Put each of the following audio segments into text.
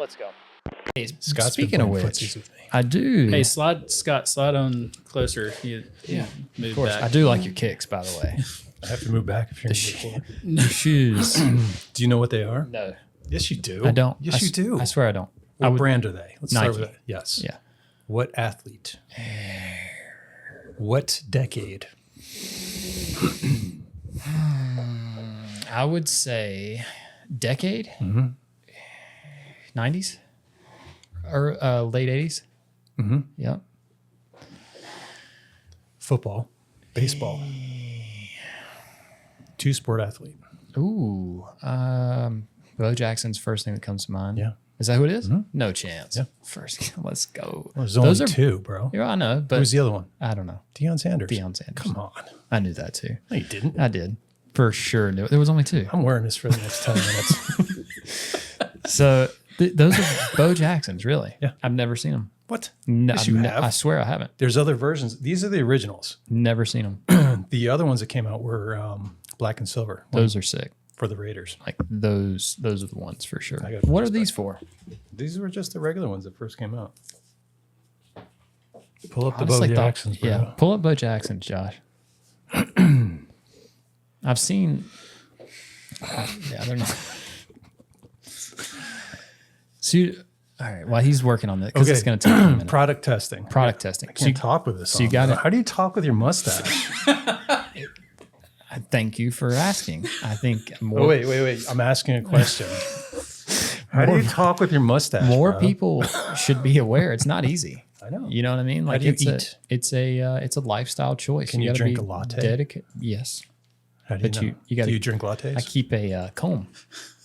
Let's go. Hey, Scott's speaking of been playing which, footsies with me. I do. Hey, Scott, slide on closer. You move of course. back. I do like your kicks, by the way. I have to move back if you're The going to sh- the shoes. Do you know what they are? No, Yes, you do. I don't. Yes, you do. I swear I don't. What brand are they? Let's start Nike. with that. Yes. Yeah. What athlete? What decade? I would say decade, 90s or late 80s. Mm-hmm. Yeah. Football, baseball. Two-sport athlete. Ooh. Bo Jackson's first thing that comes to mind. Yeah. Is that who it is? Mhm. No chance. Yeah. First, let's go. Well, there's only two, bro. Yeah, I know, but Who's the other one? I don't know. Deion Sanders. Deion Sanders. Come on. I knew that too. No, you didn't. I did. For sure. There was only two. I'm wearing this for the next 10 minutes. So those are Bo Jacksons, really. Yeah. I've never seen them. What? No, Yes, you have. I swear I haven't. There's other versions. These are the originals. Never seen them. The other ones that came out were black and silver. Those are sick. For the Raiders. Like those are the ones for sure. I got What are respect. these for? These were just the regular ones that first came out. Pull up I the just Bo like Jacksons, bro. Yeah, pull up Bo Jackson's, Josh. I've seen. Yeah, they're not. So, all right. While he's working on this, because it's going to take a minute. Product testing. Product testing. I can't talk with this. so you on, got bro. it. How do you talk with your mustache? Thank you for asking. I think more. Oh, wait. I'm asking a question. How do you talk with your mustache? More bro? people should be aware. It's not easy. I know. You know what I mean? Like do you it's eat? it's a lifestyle choice. Can you gotta drink be a latte? Dedicated. Yes. How do you but know? you gotta- do you drink lattes? I keep a comb.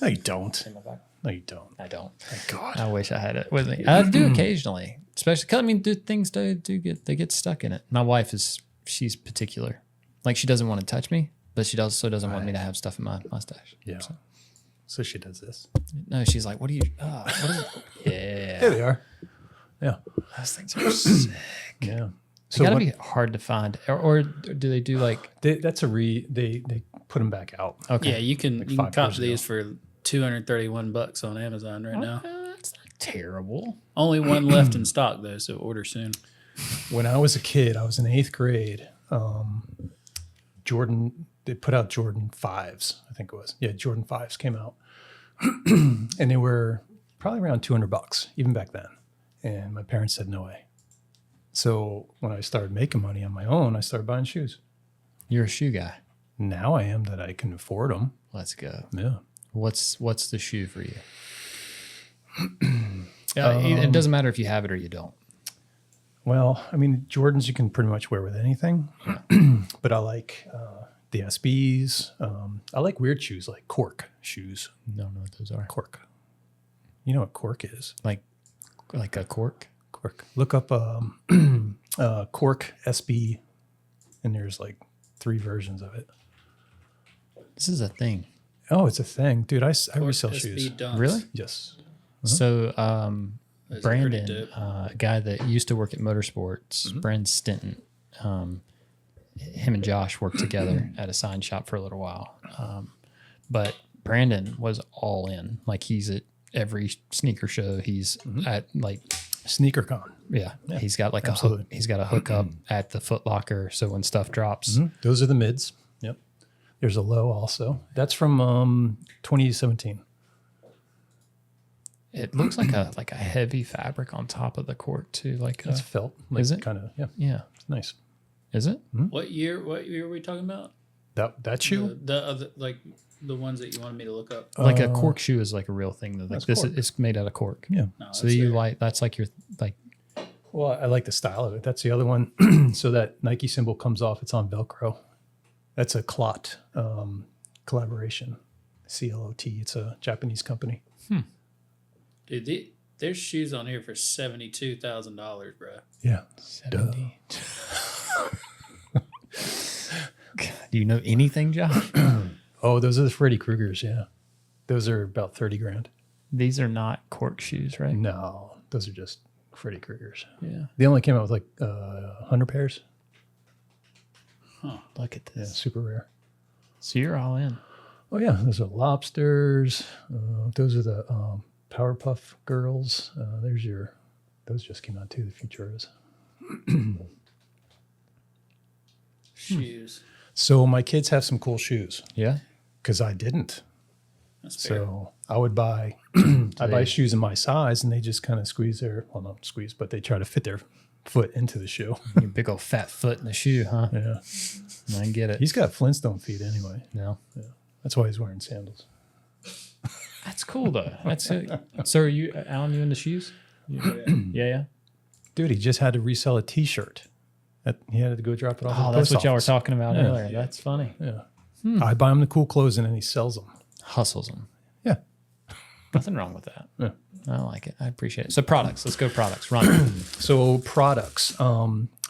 No, you don't. No, you don't. I don't. Thank God. I wish I had it with me. I do occasionally, especially because I mean, things do get stuck in it. My wife she's particular. Like she doesn't want to touch me, but she also doesn't want me to have stuff in my mustache. Yeah. So she does this. No, she's like, what are you? What is it? Yeah. There they are. Yeah. Those things are sick. Yeah. It's gotta be hard to find, or do they do like? They put them back out. Okay, Yeah, you can 5 cop years these for $231 on Amazon right now. That's not terrible. Only one left in stock though, so order soon. When I was a kid, I was in 8th grade. They put out Jordan 5s, I think it was. Yeah, Jordan 5s came out. And they were probably around $200, even back then. And my parents said, no way. So when I started making money on my own, I started buying shoes. You're a shoe guy. Now I am that I can afford them. Let's go. Yeah. What's the shoe for you? It doesn't matter if you have it or you don't. Well, I mean, Jordans you can pretty much wear with anything. But I like the SBs. I like weird shoes like cork shoes. Don't know what those are. Cork. You know what cork is? Like a cork. Cork. Look up cork SB, and there's like 3 versions of it. This is a thing. Oh, it's a thing, dude. I resell SB shoes. dunks. Really? Yes. So Those are pretty Brandon, dope. a guy that used to work at Motorsports, Brandon Stinton, him and Josh worked together at a sign shop for a little while. But Brandon was all in. Like he's at every sneaker show. He's at like Sneaker Con. yeah. He's got like absolutely. he's got a hookup at the Foot Locker. So when stuff drops, Those are the mids. Yep. There's a low also. That's from 2017. it looks like a heavy fabric on top of the cork too. Like It's felt. Like is it? Kind of. Yeah. yeah. It's nice. Is it? What year are we talking about? That shoe. The other like the ones that you wanted me to look up. Like a cork shoe is like a real thing. Though. Like that's this cork. is made out of cork. Yeah. No, So that's you it. like that's like your like Well, I like the style of it. That's the other one. So that Nike symbol comes off. It's on Velcro. That's a Clot collaboration. CLOT. It's a Japanese company. Dude, there's shoes on here for $72,000, bro. Yeah. 70. Do you know anything, Josh? Oh, those are the Freddy Kruegers. Yeah. Those are about 30 grand. These are not cork shoes, right? No, those are just Freddy Kruegers. Yeah. They only came out with like 100 pairs. Look at Yeah, this. super rare. So you're all in. Oh yeah, those are lobsters. Those are the Powerpuff Girls. Those just came out too, the Futuras. Shoes. So my kids have some cool shoes Yeah. because I didn't. That's fair. So I would buy, buy shoes in my size, and they just kind of not squeeze, but they try to fit their foot into the shoe. Your big old fat foot in the shoe, huh? Yeah. I get it. He's got Flintstone feet anyway. No. Yeah. That's why he's wearing sandals. That's cool though. That's it. So are you, Alan, you into shoes? Yeah. Dude, he just had to resell a T-shirt. He had to go drop it off. Oh, at the that's post what y'all were office. talking about earlier. That's funny. Yeah. I buy him the cool clothes and then he sells them. Hustles them. Yeah. Nothing wrong with that. Yeah. I like it. I appreciate it. So products. Let's go products. Run. So products.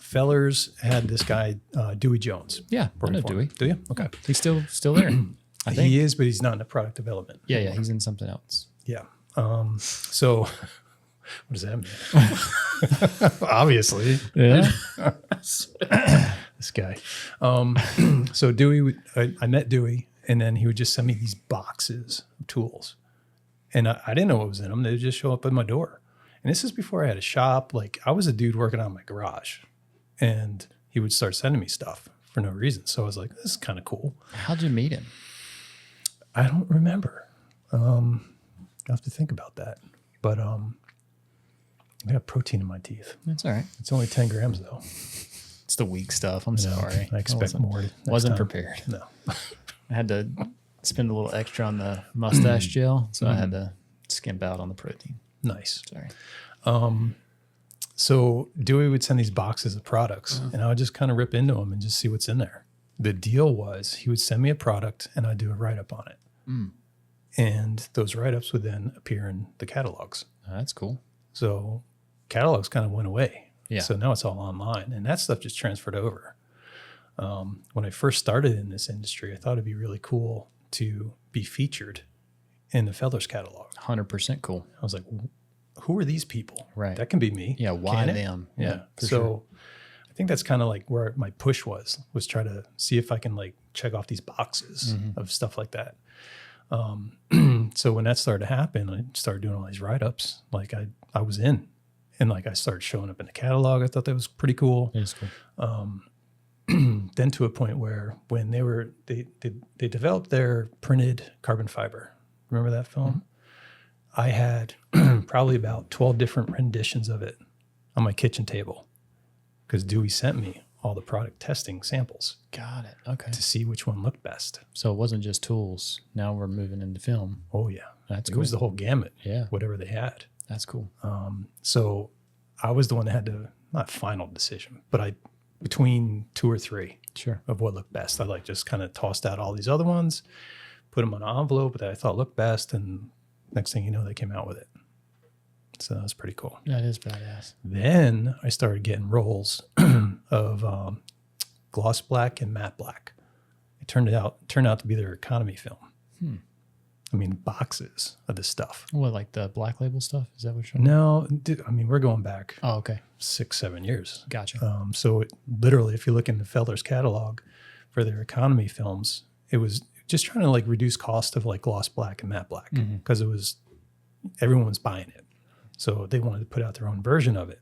Fellers had this guy, Dewey Jones. Yeah, I know working for him. Dewey. Do you? Okay. He's still there. I think. He is, but he's not in the product development. Yeah. He's in something else. Yeah. So what does that mean? Obviously. Yeah. This guy. So Dewey, I met Dewey, and then he would just send me these boxes of tools. And I didn't know what was in them. They would just show up at my door. And this is before I had a shop. Like, I was a dude working on my garage. And he would start sending me stuff for no reason. So I was like, this is kind of cool. How'd you meet him? I don't remember. I have to think about that. But I got protein in my teeth. That's all right. It's only 10 grams, though. It's the weak stuff. I'm No, sorry. I expect more. Wasn't prepared. No. I had to spend a little extra on the mustache gel, so I had to skimp out on the protein. Nice. Sorry. So Dewey would send these boxes of products, and I would just kind of rip into them and just see what's in there. The deal was he would send me a product, and I'd do a write-up on it. And those write-ups would then appear in the catalogs. Oh, that's cool. So catalogs kind of went away. Yeah. So now it's all online, and that stuff just transferred over. When I first started in this industry, I thought it'd be really cool to be featured in the Fellers catalog. 100% cool. I was like, who are these people? Right. That can be me. Yeah, why Can it? them? Yeah. for So sure. I think that's kind of like where my push was try to see if I can like check off these boxes of stuff like that. So when that started to happen, I started doing all these write-ups. Like I was in, and like I started showing up in the catalog. I thought that was pretty cool. It's cool. Then to a point where when they developed their printed carbon fiber. Remember that film? I had probably about 12 different renditions of it on my kitchen table because Dewey sent me all the product testing samples Got it. Okay. to see which one looked best. So it wasn't just tools. Now we're moving into film. Oh yeah, That's it cool. was the whole gamut. Yeah. Whatever they had. That's cool. So I was the one that had to not final decision, but between 2 or 3 Sure. of what looked best. I like just kind of tossed out all these other ones, put them on an envelope that I thought looked best, and next thing you know, they came out with it. So that was pretty cool. That is badass. Then I started getting rolls of gloss black and matte black. It turned out to be their economy film. I mean, boxes of this stuff. What, like the black label stuff? Is that what you're No, I mean, we're going back Oh, okay. 6-7 years. Gotcha. So literally, if you look in the Feller's catalog for their economy films, it was just trying to like reduce cost of like gloss black and matte black because everyone was buying it. So they wanted to put out their own version of it.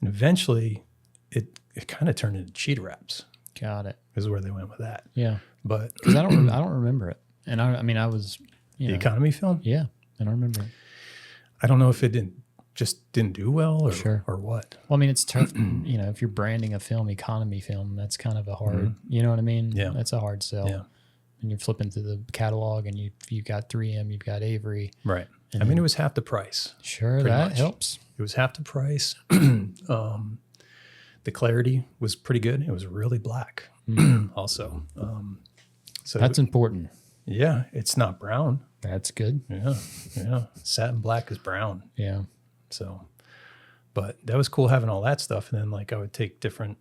And eventually it kind of turned into cheetah wraps Got it. is where they went with that. Yeah. But Because I don't remember it. And I mean, I was, the economy film, yeah, I don't remember it. I don't know if it didn't do well or, Sure. or what. Well, I mean, it's tough, if you're branding a film, economy film, that's kind of a hard, you know what I mean? Yeah. That's a hard sell. Yeah. And you're flipping through the catalog and you've got 3M, you've got Avery. Right. I mean, it was half the price. Sure, Pretty that much. helps. It was half the price. The clarity was pretty good. It was really black also. So That's important. yeah, it's not brown. That's good. Yeah. Satin black is brown. Yeah. So, but that was cool having all that stuff. And then like I would take different,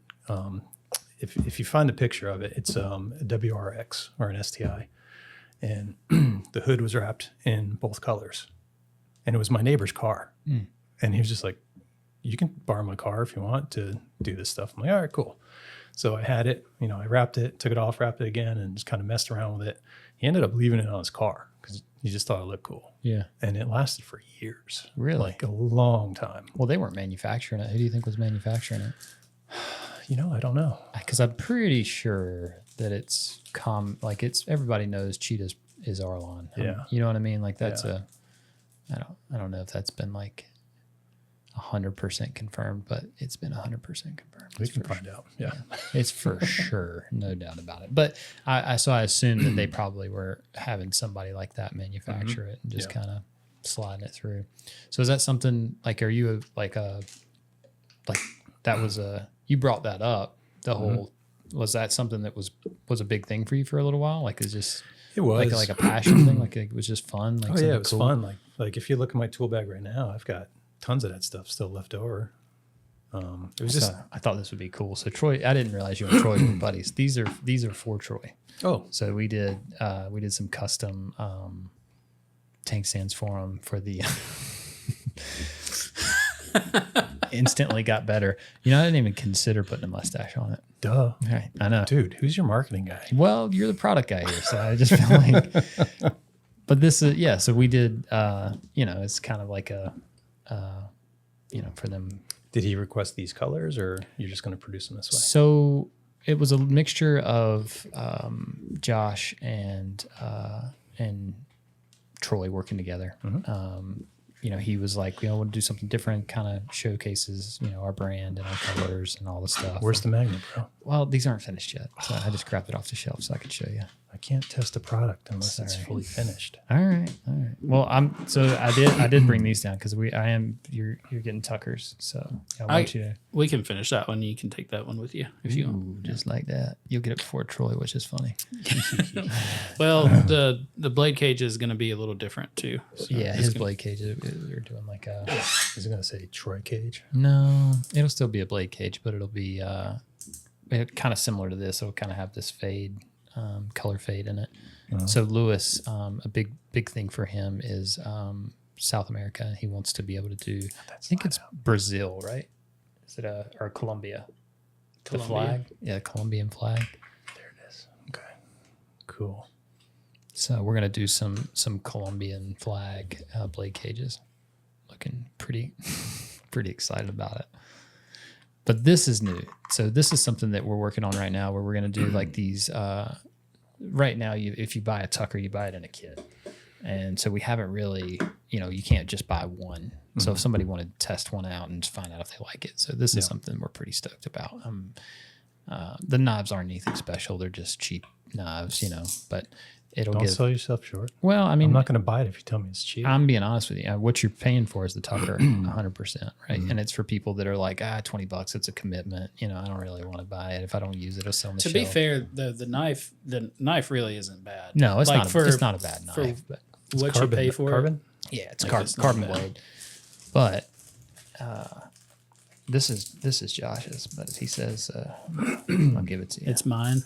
if you find a picture of it, it's a WRX or an STI. And the hood was wrapped in both colors. And it was my neighbor's car. And he was just like, you can borrow my car if you want to do this stuff. I'm like, all right, cool. So I had it, I wrapped it, took it off, wrapped it again, and just kind of messed around with it. He ended up leaving it on his car because he just thought it looked cool. Yeah. And it lasted for years. Really? Like a long time. Well, they weren't manufacturing it. Who do you think was manufacturing it? I don't know. Because I'm pretty sure that it's everybody knows Cheetah is Arlon. Yeah. You know what I mean? Like that's I don't know if that's been like 100% confirmed, but it's been 100% confirmed. We can find out. Yeah. It's for sure. No doubt about it. But I assume that they probably were having somebody like that manufacture it and just kind of sliding it through. So is that something like, are you you brought that up, the whole, was that something that was a big thing for you for a little while? Like it was like a passion thing. Like it was just fun. Like it was cool. Fun. Like if you look at my tool bag right now, I've got tons of that stuff still left over. It was just, I thought this would be cool. So Troy, I didn't realize you and Troy were buddies. These are for Troy. Oh, so we did some custom tank stands for him for the instantly got better. I didn't even consider putting a mustache on it. Duh. Right. I know. Dude, who's your marketing guy? Well, you're the product guy here, so I just feel like. But this is so we did. It's kind of like a, for them. Did he request these colors, or you're just going to produce them this way? So it was a mixture of Josh and Troy working together. He was like, we'll do something different, kind of showcases, our brand and our colors and all the stuff. Where's the magnet, bro? Well, these aren't finished yet, so I just grabbed it off the shelf so I could show you. I can't test a product unless it's fully finished. All right. Well, I did bring these down because you're getting Tuckers, so I want you to. We can finish that one. You can take that one with you if you want. Just like that. You'll get it before Troy, which is funny. Well, the blade cage is going to be a little different too. So yeah, his blade cage. We're doing like a. Is it going to say Troy cage? No, it'll still be a blade cage, but it'll be kind of similar to this. It'll kind of have this fade. Color fade in it. So Lewis, a big thing for him is South America. He wants to be able to do. I think it's Brazil, right? Is it or Colombia? The flag, Colombian flag. There it is. Okay, cool. So we're gonna do some Colombian flag blade cages. Looking pretty excited about it. But this is new. So this is something that we're working on right now where we're going to do like these. Right now, if you buy a Tucker, you buy it in a kit. And so we haven't really, you can't just buy one. So if somebody wanted to test one out and just find out if they like it. So this is something we're pretty stoked about. The knives aren't anything special. They're just cheap knives, but Don't sell yourself short. Well, I mean, I'm not going to buy it if you tell me it's cheap. I'm being honest with you. What you're paying for is the Tucker, 100%, right? And it's for people that are like, $20, it's a commitment. I don't really want to buy it. If I don't use it, it'll sell on the shelf. To be fair, the knife really isn't bad. No, it's it's not a bad knife. But what you pay for carbon? Yeah, it's carbon blade. But this is Josh's. But if he says, I'll give it to you. It's mine.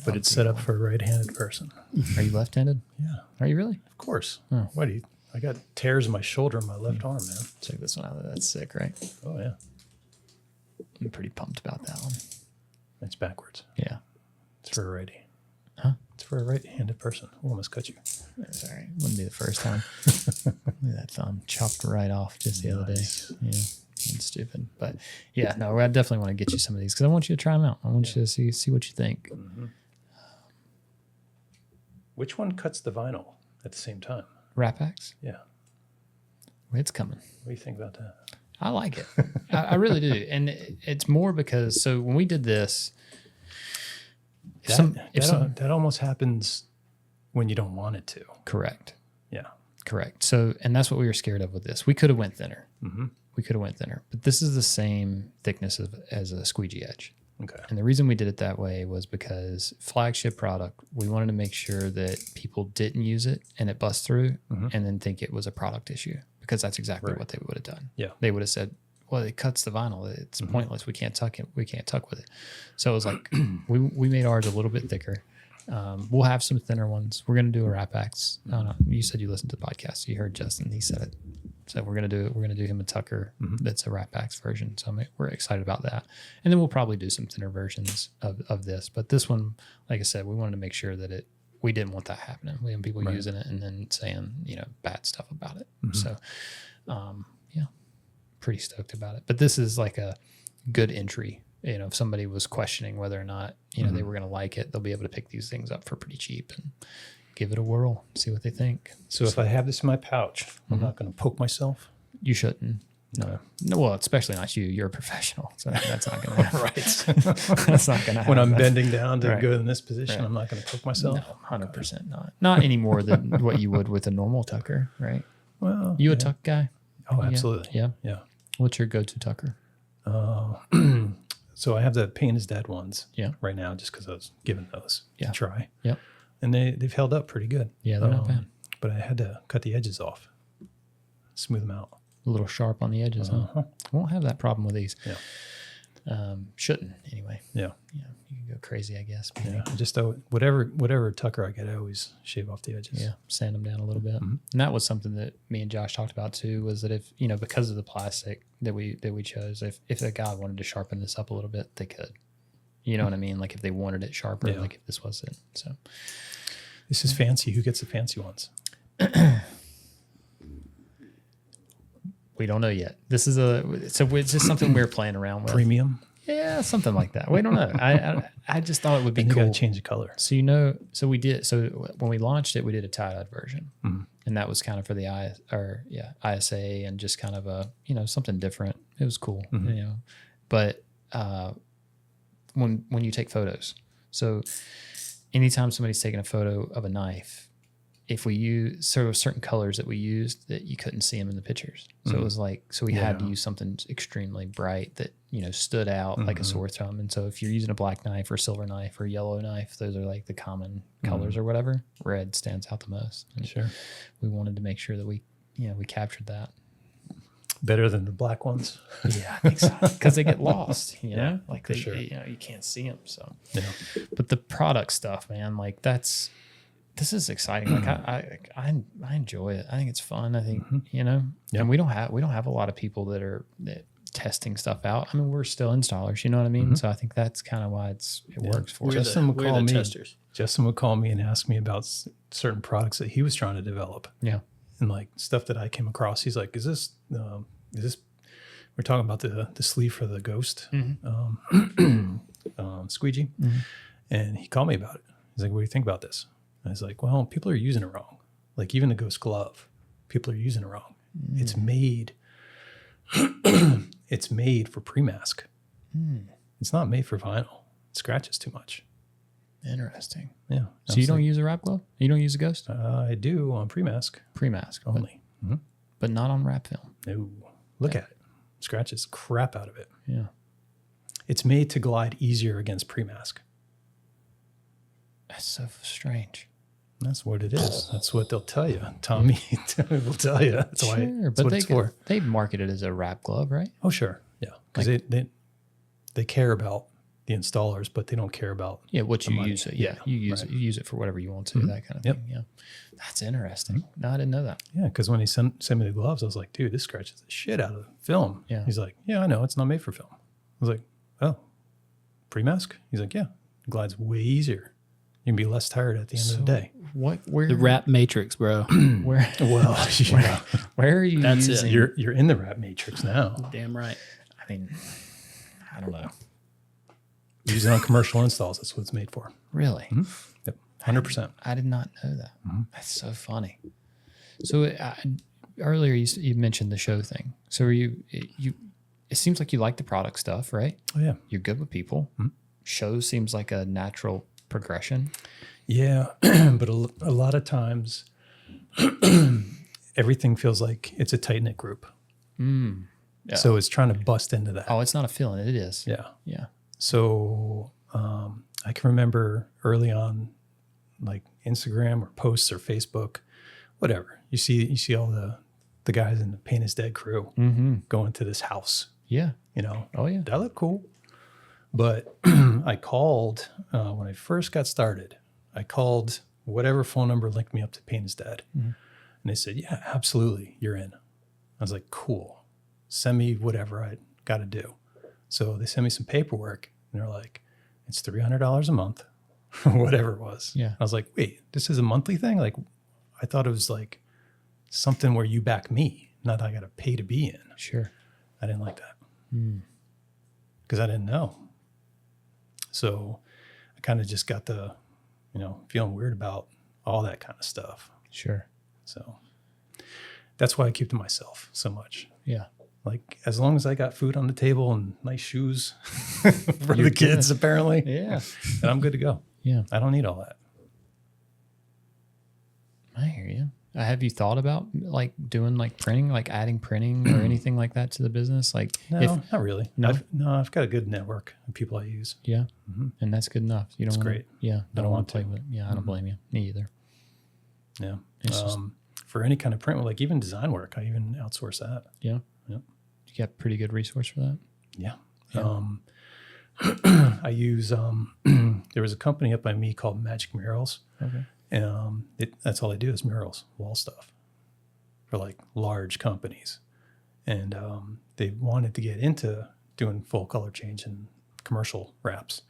But it's set up for a right-handed person. Are you left-handed? Yeah. Are you really? Of course. Oh. What do you? I got tears in my shoulder and my left arm, man. Check this one out. That's sick, right? Oh yeah. I'm pretty pumped about that one. It's backwards. Yeah. It's for a righty. Huh? It's for a right-handed person. I almost cut you. Sorry. Wouldn't be the first time. Look at that thumb. Chopped right off just the other day. Yeah. It's stupid. But yeah, no, I definitely want to get you some of these because I want you to try them out. I want you to see what you think. Mm-hmm. Which one cuts the vinyl at the same time? WrapOn? Yeah. It's coming. What do you think about that? I like it. I really do. And it's more because, so when we did this, that almost happens when you don't want it to. Correct. Yeah. Correct. So, and that's what we were scared of with this. We could have went thinner. Mm-hmm. We could have went thinner, but this is the same thickness as a squeegee edge. Okay. And the reason we did it that way was because flagship product, we wanted to make sure that people didn't use it and it bust through and then think it was a product issue, because that's exactly what they would have done. Yeah. They would have said, well, it cuts the vinyl. It's pointless. We can't tuck it. We can't tuck with it. So it was like, we made ours a little bit thicker. We'll have some thinner ones. We're going to do a WrapOn. I don't know. You said you listened to the podcast. So you heard Justin. He said it So we're gonna do him a Tucker that's a WrapAx version. So we're excited about that. And then we'll probably do some thinner versions of this. But this one, like I said, we wanted to make sure that we didn't want that happening. We have people using it and then saying, bad stuff about it. So yeah, pretty stoked about it. But this is like a good entry. If somebody was questioning whether or not, they were gonna like it, they'll be able to pick these things up for pretty cheap and give it a whirl, see what they think. So if I have this in my pouch, I'm not going to poke myself? You shouldn't. No. Well, especially not you. You're a professional, so that's not going to happen. Right. That's not going to happen. When I'm bending down to Right. go in this position, Right. I'm not going to poke myself? No, 100% not. Not any more than what you would with a normal tucker, right? Well, You a tuck guy? Oh, absolutely. Yeah. What's your go-to tucker? So I have the Pain is Dead ones right now just because I was given those to try. Yep. And they've held up pretty good. Yeah, they're not bad. But I had to cut the edges off, smooth them out. A little sharp on the edges, huh? Won't have that problem with these. Yeah. Shouldn't, anyway. Yeah. You can go crazy, I guess. Yeah. Just whatever tucker I get, I always shave off the edges. Yeah, sand them down a little bit. And that was something that me and Josh talked about too, was that if, because of the plastic that we chose, if a guy wanted to sharpen this up a little bit, they could. You know what I mean? Like if they wanted it sharper, like if this was it. So this is fancy. Who gets the fancy ones? we don't know yet. This is it's just something we're playing around with. Premium? Yeah, something like that. We don't know. I just thought it would be And you cool. got to change the color. So we did. So when we launched it, we did a tie-dyed version, and that was kind of for the ISA and just kind of a something different. It was cool, But when you take photos, so anytime somebody's taking a photo of a knife, if we use certain colors that we used that you couldn't see them in the pictures, so it was like we had to use something extremely bright that stood out like a sore thumb. And so if you're using a black knife or silver knife or yellow knife, those are like the common colors or whatever. Red stands out the most. And Sure. we wanted to make sure that we captured that. Better than the black ones? Yeah, I think so. Because they get lost, Yeah, like for they, sure. you can't see them. So, Yeah. but the product stuff, man, like this is exciting. Like I enjoy it. I think it's fun. I think and we don't have a lot of people that are testing stuff out. I mean, we're still installers. You know what I mean? So I think that's kind of why it works for us. Justin would We're call the me. testers. Justin would call me and ask me about certain products that he was trying to develop. Yeah. And like stuff that I came across. He's like, is this we're talking about the sleeve for the Ghost squeegee. And he called me about it. He's like, what do you think about this? And I was like, well, people are using it wrong. Like even the Ghost glove, people are using it wrong. It's made for pre-mask. It's not made for vinyl. It scratches too much. Interesting. Yeah. So you don't use a wrap glove? You don't use a Ghost? I do on pre-mask Pre-mask only. but not on wrap film. No. Look at it. Scratches crap out of it. Yeah. It's made to glide easier against pre-mask. That's so strange. That's what it is. That's what they'll tell you. Tommy will tell you. That's why. That's but what it's for. they market it as a wrap glove, right? Oh, sure. Yeah. Because they care about the installers, but they don't care about What you money. use it. Yeah. You use it. You use it for whatever you want to, that kind of thing. Yeah. That's interesting. No, I didn't know that. Yeah, because when he sent me the gloves, I was like, dude, this scratches the shit out of the film. Yeah. He's like, yeah, I know. It's not made for film. I was like, oh, pre-mask? He's like, yeah. It glides way easier. You can be less tired at the end of the day. Where The wrap matrix, bro. where Well, yeah. where are you That's it. using You're in the wrap matrix now. Damn right. I mean, I don't know. Use it on commercial installs. That's what it's made for. Really? Yep. 100%. I did not know that. That's so funny. So earlier you mentioned the show thing. So are you it seems like you like the product stuff, right? Oh, yeah. You're good with people. Show seems like a natural progression. Yeah. But a lot of times, everything feels like it's a tight-knit group. Yeah. So it's trying to bust into that. Oh, it's not a feeling. It is. Yeah. Yeah. So I can remember early on, like Instagram or posts or Facebook, whatever. You see all the guys in the Pain is Dead crew going to this house. Yeah. Oh, yeah. That looked cool. But I called when I first got started. I called whatever phone number linked me up to Pain is Dead. And they said, yeah, absolutely, you're in. I was like, cool. Send me whatever I got to do. So they sent me some paperwork and they're like, it's $300 a month, whatever it was. Yeah. I was like, wait, this is a monthly thing? Like, I thought it was like something where you back me, not that I got to pay to be in. Sure. I didn't like that because I didn't know. So I kind of just got the, feeling weird about all that kind of stuff. Sure. So that's why I keep to myself so much. Yeah. Like, as long as I got food on the table and nice shoes for the kids, apparently. Yeah. And I'm good to go. Yeah. I don't need all that. I hear you. Have you thought about like doing like printing, like adding printing or anything like that to the business? Like, No, not really. No? I've got a good network of people I use. Yeah. And that's good enough. You don't It's wanna, great. Yeah. I don't want want to play to. with it. Yeah. I don't blame you. Me either. Yeah. It's just- For any kind of print, like even design work, I even outsource that. Yeah. Yep. You got a pretty good resource for that. Yeah. Yeah. I use, there was a company up by me called Magic Murals. Okay. That's all they do is murals, wall stuff for like large companies. And they wanted to get into doing full color change and commercial wraps.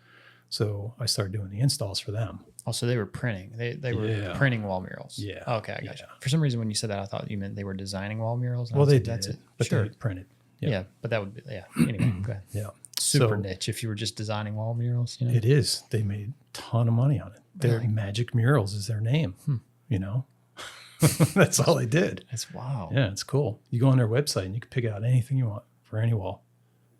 So I started doing the installs for them. Also, they were printing. They were Yeah. printing wall murals. Yeah. Okay, I got you. Yeah. For some reason, when you said that, I thought you meant they were designing wall murals. and I Well, was they like, did, that's it. but Sure. they printed. Yeah, but that would be Anyway, go ahead. Yeah. Super So- niche if you were just designing wall murals. You know? It is. They made a ton of money on it. Their Really? Magic Murals is their name. That's all they did. That's wow. Yeah, it's cool. You go on their website and you can pick out anything you want for any wall.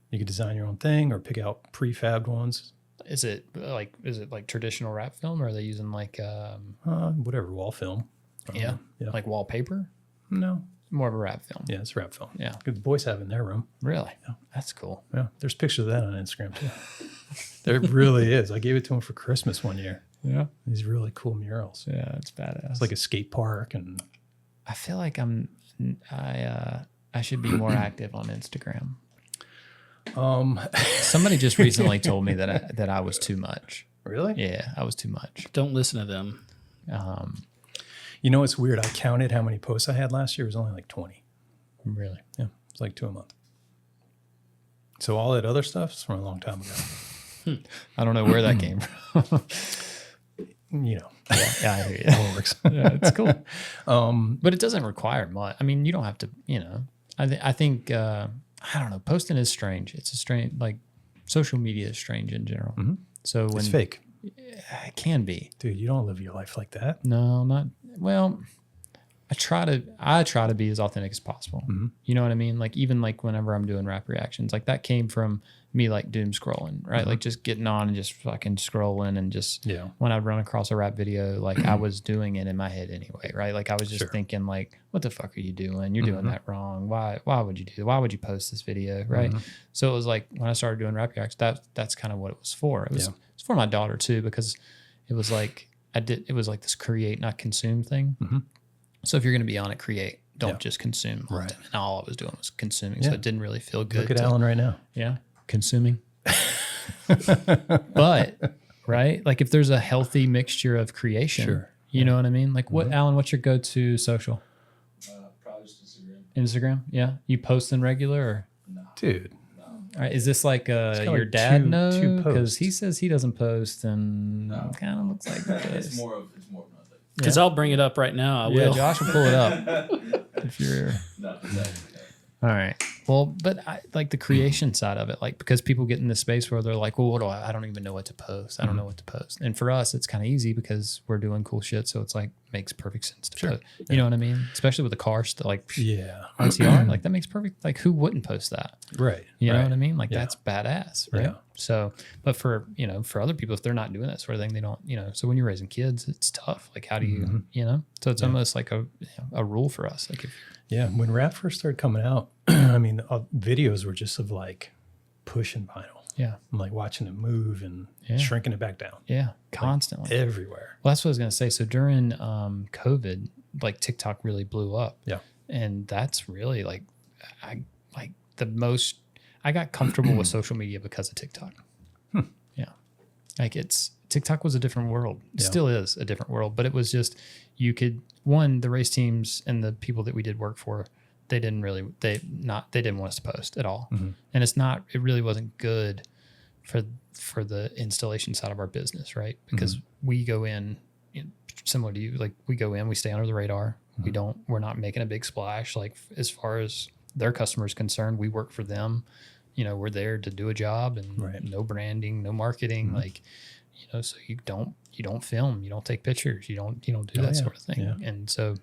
You can design your own thing or pick out prefabbed ones. Is it like traditional wrap film, or are they using like Whatever wall film. yeah, Yeah. like wallpaper? No. More of a wrap film. Yeah, it's wrap film. Yeah. Good. The boys have it in their room. Really? That's cool. Yeah. There's pictures of that on Instagram too. There really is. I gave it to him for Christmas one year. Yeah. These really cool murals. Yeah, it's badass. It's like a skate park and I feel like I should be more active on Instagram. Somebody just recently told me that I was too much. really? Yeah, I was too much. Don't listen to them. You know, it's weird. I counted how many posts I had last year. It was only like 20. Really. Yeah. It's like 2 a month. So all that other stuff is from a long time ago. I don't know where that came from. Yeah, Yeah, I hear you. it works. Yeah, it's cool. But it doesn't require much. I mean, you don't have to, I think, I don't know, posting is strange. It's a strange, like social media is strange in general. So when It's fake. it can be, Dude, you don't live your life like that. no, not, well, I try to be as authentic as possible. You know what I mean? Like even like whenever I'm doing rap reactions, like that came from me like doom scrolling, right? Like just getting on and just fucking scrolling and just when I'd run across a rap video, like I was doing it in my head anyway, right? Like I was just thinking like, what the fuck are you doing? You're doing that wrong. Why would you do that? Why would you post this video, right? So it was like when I started doing rap reactions, that's kind of what it was for. It was it's for my daughter too, because it was like it was like this create not consume thing. So if you're going to be on it, create. Don't just consume. Right. And all I was doing was consuming. So it didn't really feel good. Look at Alan right now. Yeah. Consuming. But, right? Like if there's a healthy mixture of creation, you know what I mean? Like what, Alan, what's your go-to social? Probably just Instagram. Instagram? Yeah. You posting regular or? Dude. All right, is this like got your like dad two know? Because posts. he says he doesn't post and No. kind of looks like he It's does. more of nothing. Because I'll bring it up right now. I Yeah, will. Josh will pull it up if you're... No, exactly. All right. Well, but I like the creation side of it, like because people get in this space where they're like, well, what do I don't even know what to post. I don't know what to post. And for us, it's kind of easy because we're doing cool shit. So it's like makes perfect sense to post. You know what I mean? Especially with the car stuff, like Yeah. RTR, like that makes perfect. Like who wouldn't post that? Right. You know right. what I mean? Like Yeah. that's badass, right? Yeah. So, but for, for other people, if they're not doing that sort of thing, they don't, so when you're raising kids, it's tough. Like how do you, so it's almost like a rule for us. Like if, Yeah. When rap first started coming out, I mean, videos were just of like pushing vinyl. yeah, I'm like watching it move and Yeah. shrinking it back down yeah, constantly. everywhere. Well, that's what I was going to say. So during COVID, like TikTok really blew up. Yeah. And that's really like, I got comfortable with social media because of TikTok. Yeah. Like TikTok was a different world. It Yeah. still is a different world, but it was just, the race teams and the people that we did work for, they didn't want us to post at all. And it really wasn't good for the installation side of our business, right? Because we go in, similar to you, like we go in, we stay under the radar. We're not making a big splash. Like as far as their customers concerned, we work for them. We're there to do a job, and no branding, no marketing, like, so you don't film, you don't take pictures, you don't do that sort of thing. Yeah. And so,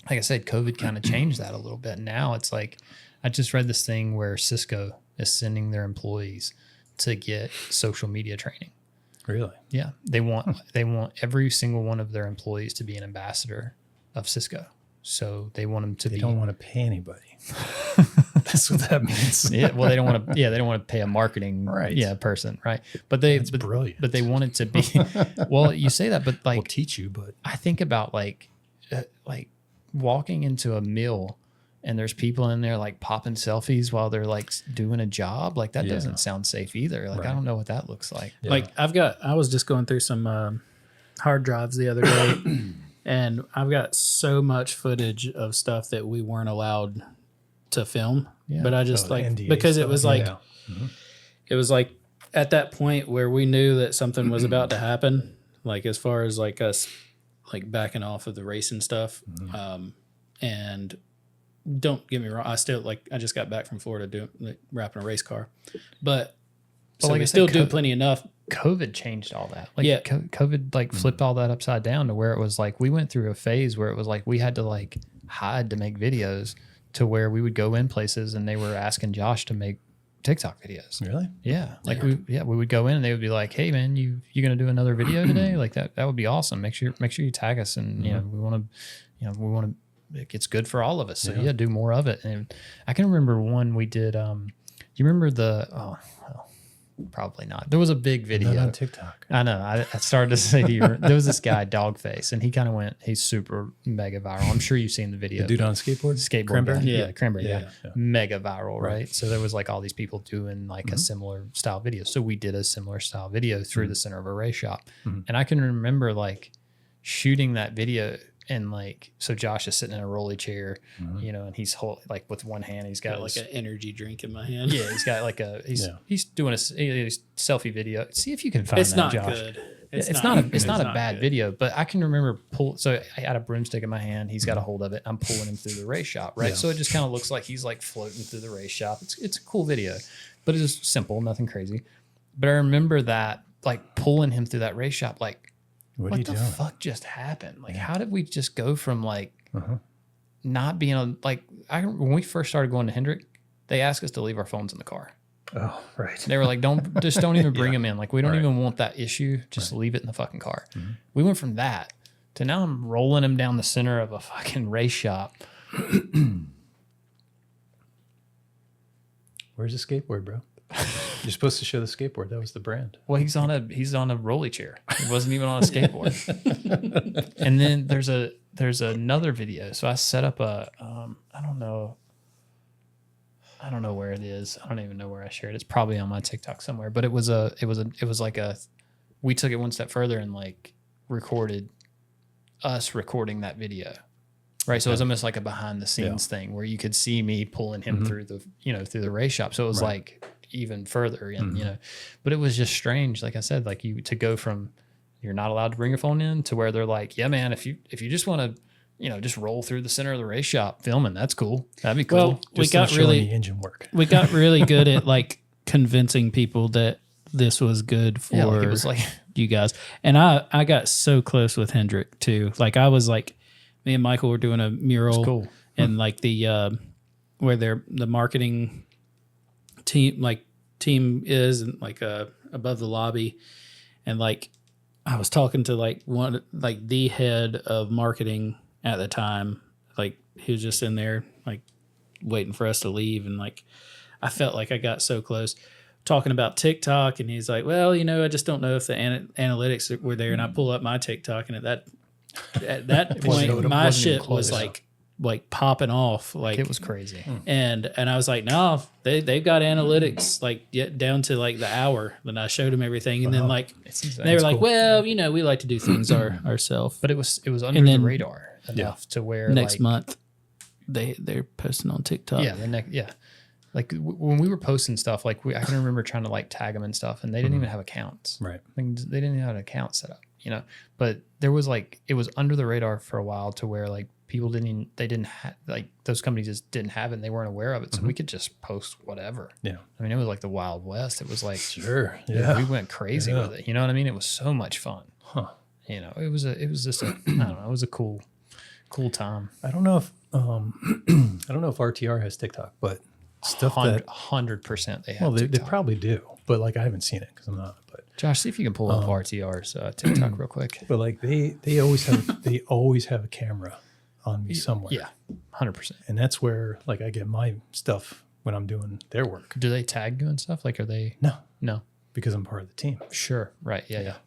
like I said, COVID kind of changed that a little bit. Now it's like, I just read this thing where Cisco is sending their employees to get social media training. Really? Yeah. They want every single one of their employees to be an ambassador of Cisco. So they want them to They don't want to pay anybody. That's what that means. Yeah. Well, they don't want to pay a marketing person. Right. But it's brilliant. But they want it to be, well, you say that, but like, we'll teach you, but I think about like walking into a mill and there's people in there like popping selfies while they're like doing a job. Like that doesn't sound safe either. Like, I don't know what that looks like. Yeah. Like I was just going through some hard drives the other day and I've got so much footage of stuff that we weren't allowed to film, but I just because it was like, it was like at that point where we knew that something was about to happen, like as far as like us like backing off of the racing stuff. And don't get me wrong, I just got back from Florida wrapping a race car, but so like we still do plenty enough. COVID changed all that. Like COVID like flipped all that upside down to where it was like, we went through a phase where it was like, we had to like hide to make videos, to where we would go in places and they were asking Josh to make TikTok videos. Really? Yeah. Like we would go in and they would be like, hey man, you going to do another video today? Like that would be awesome. Make sure you tag us. And we want to, it's good for all of us. So do more of it. And I can remember one we did, you remember probably not. There was a big video. Not on TikTok. I know. I started to say to you, there was this guy, Dogface, and he kind of he's super mega viral. I'm sure you've seen the video. The dude on a skateboard? Cranberry? Guy? Yeah, Cranberry, yeah. Mega viral, right? So there was like all these people doing like a similar style video. So we did a similar style video through the center of a race shop. And I can remember like shooting that video. And like, so Josh is sitting in a rolly chair, and he's like with one hand, he's got like an energy drink in my hand. Yeah, he's got like he's doing a selfie video. See if you can find it's that, not Josh. Good. It's not a bad video, but I can remember so I had a broomstick in my hand. He's got a hold of it. I'm pulling him through the race shop, right? Yeah. So it just kind of looks like he's like floating through the race shop. It's a cool video, but it is simple, nothing crazy. But I remember that like pulling him through that race shop, like, what the fuck just happened? Like, how did we just go from like not being on like when we first started going to Hendrick, they asked us to leave our phones in the car. Oh, right. They were like, don't even bring them in. Like, we don't even want that issue. Just leave it in the fucking car. We went from that to now I'm rolling him down the center of a fucking race shop. Where's the skateboard, bro? You're supposed to show the skateboard. That was the brand. Well, he's on a rolly chair. He wasn't even on a skateboard. And then there's another video. So I set up I don't know where it is. I don't even know where I shared it. It's probably on my TikTok somewhere. But it was like we took it one step further and like recorded us recording that video. Right. So it was almost like a behind the scenes thing where you could see me pulling him through the race shop. So it was like even further and but it was just strange. Like I said, like to go from you're not allowed to bring your phone in to where they're like, yeah, man, if you just want to, just roll through the center of the race shop filming, that's cool. That'd be cool. Well, we got really engine work. We got really good at like convincing people that this was good for like it was like you guys. And I got so close with Hendrick too. Like I was like, me and Michael were doing a mural and like the where the marketing team is and like above the lobby, and like I was talking to like the head of marketing at the time. Like he was just in there like waiting for us to leave, and like I felt like I got so close talking about TikTok, and he's like, well, I just don't know if the analytics were there. And I pull up my TikTok, and at that point my shit was like popping off, like it was crazy. And I was like, no, they've got analytics like down to like the hour. Then I showed them everything, and then like they were like, cool. Well, we like to do things ourselves. But it was under the radar enough to where next month they're posting on TikTok. Yeah. Like when we were posting stuff, like I can remember trying to like tag them and stuff, and they didn't even have accounts. Right. Like, they didn't even have an account set up, you know. But there was like it was under the radar for a while to where like people didn't have like those companies just didn't have it and they weren't aware of it, so we could just post whatever. Yeah. I mean, it was like the Wild West. It was like Sure. dude, we went crazy with it. You know what I mean? It was so much fun. Huh. You know, it was just a I don't know. It was a cool time. I don't know if RTR has TikTok, but stuff that 100% they have. well, they TikTok. probably do, but like I haven't seen it because I'm not. But Josh, see if you can pull up RTR's TikTok real quick. but like they always have a camera on me somewhere. Yeah, 100%. And that's where like I get my stuff when I'm doing their work. Do they tag you and stuff? Like, are they? No. Because I'm part of the team. Sure. Right. Yeah.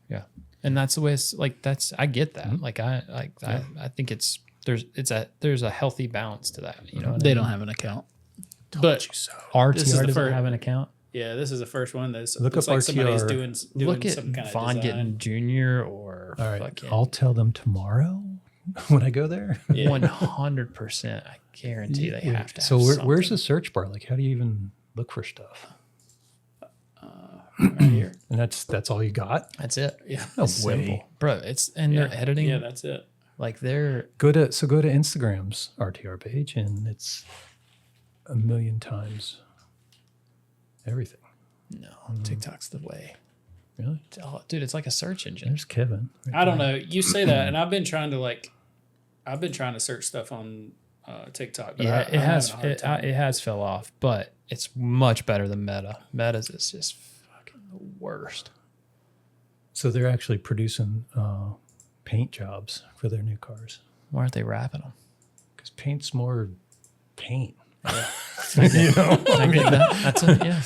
And that's the way it's like. I get that. Like I think there's a healthy balance to that. You know, what I They mean? don't have an account. But RTR This is the doesn't first- have an account. yeah, this is the first one that's Look looks up like somebody's RTR. doing Look at some kind of Von design. Gittin Jr. or All right. fucking I'll tell them tomorrow when I go there. Yeah. 100%. I guarantee they have to. So have where's something. the search bar? Like, how do you even look for stuff? Right here. And that's all you got? That's it. Yeah. No It's way. simple. Bro. They're editing. Yeah, that's it. Like they're Go to Instagram's RTR page, and it's a million times everything. no TikTok's the way. Really? Oh, dude, it's like a search engine. There's Kevin. right I don't there. know. You say that, and I've been trying to search stuff on TikTok. But Yeah, I'm having a hard time. it has fell off, but it's much better than Meta. Meta's is just fucking the worst. So they're actually producing paint jobs for their new cars Why aren't they wrapping them? because paint's more paint. You know, I get that. That's it. Yeah,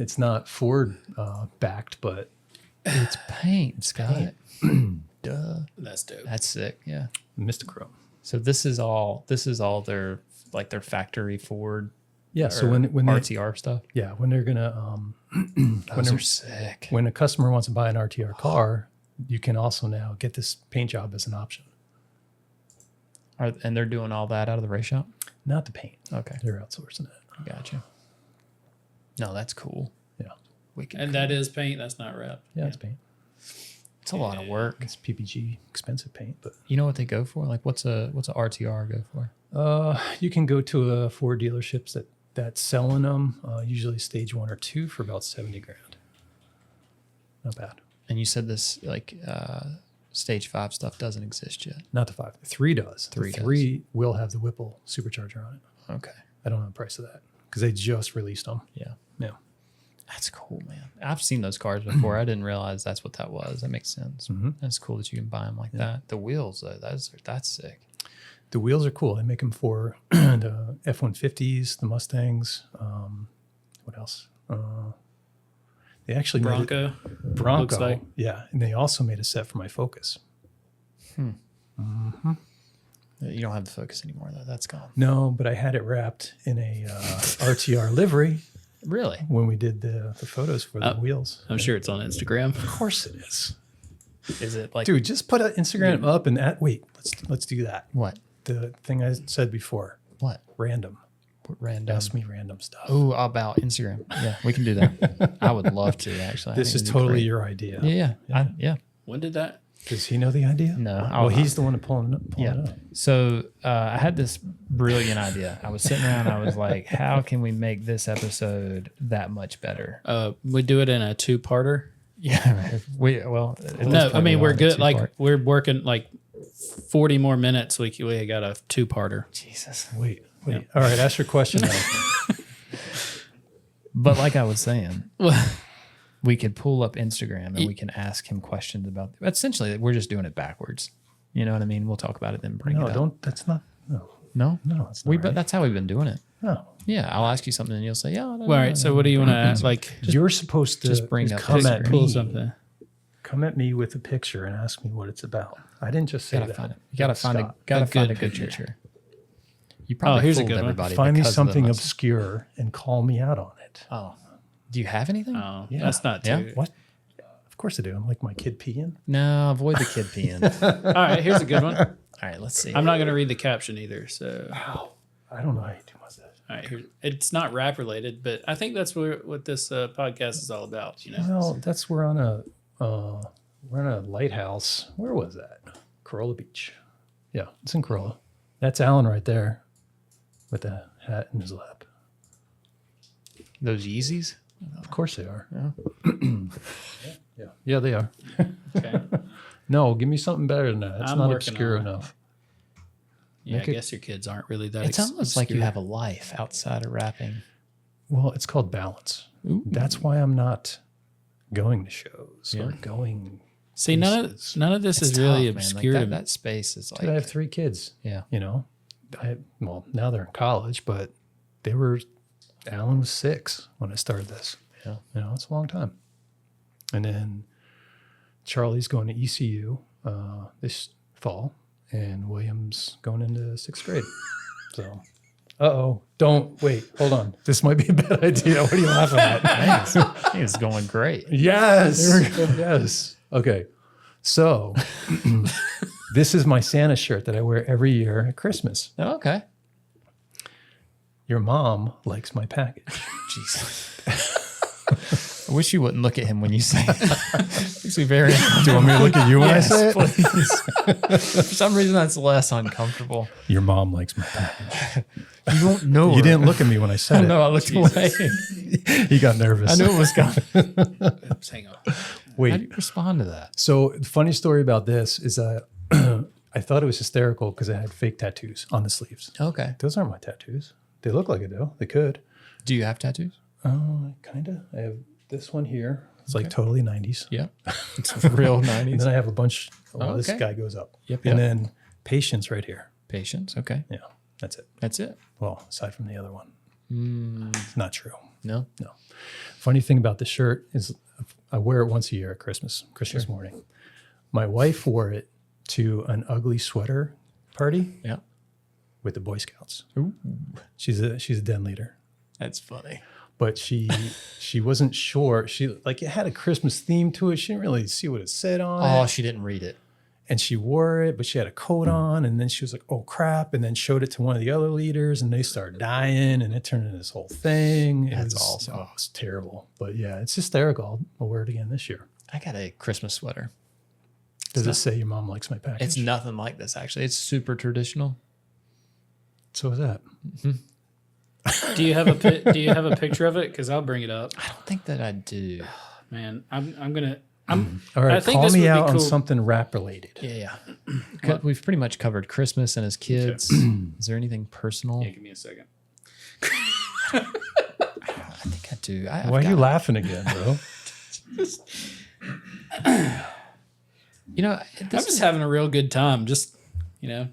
It's not Ford backed, but it's paint, Scott. Duh. That's dope. That's sick. Yeah. Mistachrome. So this is all their like their factory Ford. Yeah. So or when they, RTR stuff. when they're gonna Those are sick. when a customer wants to buy an RTR car, you can also now get this paint job as an option. And they're doing all that out of the race shop. Not the paint. Okay, They're outsourcing it. gotcha. No, that's cool. Yeah. Wicked And cool. that is paint. That's not wrap. Yeah, it's paint. It's a lot of work. It's PPG expensive paint, but You know what they go for? Like what's a RTR go for? you can go to a Ford dealerships that's selling them, usually stage 1 or 2 for about $70,000. Not bad. And you said this like stage 5 stuff doesn't exist yet. Not the 5. The 3 does. Three The does. 3 will have the Whipple supercharger on it. Okay. I don't know the price of that because they just released them. Yeah. Yeah. That's cool, man. I've seen those cars before. I didn't realize that's what that was. That makes sense. Mhm. That's cool that you can buy them like that. The wheels, though, that's sick. The wheels are cool. They make them for the F-150s, the Mustangs. What else? They actually made Bronco. it, Bronco. looks like. Yeah, and they also made a set for my Focus. You don't have the Focus anymore, though. That's gone. No, but I had it wrapped in a RTR livery Really? when we did the photos for the wheels. I'm sure it's on Instagram. Of course it is. Is it like Dude, just put an Instagram up and wait, let's do that. what? The thing I said before, What? random. What random? Ask me random stuff. Oh, about Instagram. Yeah, we can do that. I would love to actually. I This think is it'd be totally great. your idea. Yeah. When did that? Does he know the idea? No, Well, he's the one pulling it up. So I had this brilliant idea. I was sitting around. I was like, "How can we make this episode that much better?" We do it in a 2-parter. Yeah, No, I mean we're good. Like we're working like 40 more minutes. We got a 2-parter. Jesus. Wait. All right, ask your question now. But like I was saying, we could pull up Instagram and we can ask him questions about. Essentially, we're just doing it backwards. You know what I mean? We'll talk about it, then bring it No, up. don't. That's not. No, No, that's not. But that's how we've been doing it. No. Yeah, I'll ask you something and you'll say, "Yeah." No, Well, all right. So what do you want to ask? Like You're supposed to just bring up come at picture. pull me. something. Come at me with a picture and ask me what it's about. I didn't just say Gotta that. find it. You gotta find Stop. a good picture. You probably here's a fooled good one. everybody. Find me because of the something must- obscure and call me out on it. Oh, do you have anything? Oh, Yeah. that's not too. Yeah? What? Of course I do. I'm like my kid peeing. No, avoid the kid peeing. All right, here's a good one. All right, let's see. I'm not going to read the caption either. So, Wow. I don't know how you do mustache. all right, it's not rap related, but I think that's what this podcast is all about. You know, Well, that's we're on a lighthouse. Where was that? Corolla Beach. Yeah, it's in Corolla. That's Alan right there with the hat in his lap. Those Yeezys? Of course they are. Yeah. Yeah, they are. okay. No, give me something better than that. It's I'm not working obscure on it. enough. Yeah, Make I it- guess your kids aren't really that. It's almost like you obscure. have a life outside of rapping. Well, it's called balance. Ooh. That's why I'm not going to shows or Yeah. going. See, none of this is really tough, man. obscure. Like to me. that space is like, Dude, I have 3 kids. yeah. You know, well, now they're in college, but Alan was 6 when I started this. Yeah. You know, it's a long time. And then Charlie's going to ECU this fall, and William's going into 6th grade. So, hold on. This might be a bad idea. What are you laughing at? I think it's going great. Yes. Yes. Okay. So, this is my Santa shirt that I wear every year at Christmas. Oh, okay. Your mom likes my package. Jesus. I wish you wouldn't look at him when you say it. Makes me very uncomfortable. Do you want me to look at you when I say it? Please. For some reason, that's less uncomfortable. Your mom likes my package. You don't know You her. didn't look at me when I said it. No, I looked away. He got nervous. I knew it was coming. Oops, hang on. How Wait. do you respond to that? So the funny story about this is that I thought it was hysterical because I had fake tattoos on the sleeves. Okay. Those aren't my tattoos. They look like it though. They could. Do you have tattoos? Kind of. I have this one here. It's like totally 90s. Yeah. It's real And 90s. then I have a bunch. Well, this okay. guy goes up. Yep, And yep. then patience right here. Patience. Okay. Yeah, that's it. That's it. Well, aside from the other one, Mm, it's not true. no. Funny thing about this shirt is I wear it once a year at Christmas morning. My wife wore it to an ugly sweater party Yeah. with the Boy Scouts. Ooh. She's a den leader, That's funny. but she wasn't sure. It had a Christmas theme to it. She didn't really see what it said on Oh, it. she didn't read it. And she wore it, but she had a coat on, and then she was like, "Oh crap!" And then showed it to one of the other leaders, and they started dying, and it turned into this whole thing. That's awesome. Oh, it's terrible, but yeah, it's hysterical. I'll wear it again this year. I got a Christmas sweater. Does it say your mom likes my package? It's nothing like this, actually. It's super traditional. So is that. Do you have a picture of it? Because I'll bring it up. I don't think that I do. Man, I'm gonna. All I right, think call this me would be out on cool. something rap related. Yeah. We've pretty much covered Christmas and his kids. Is there anything personal? Yeah, give me a second. I think I do. Why are you laughing again, bro? You know, I'm just having a real good time. Just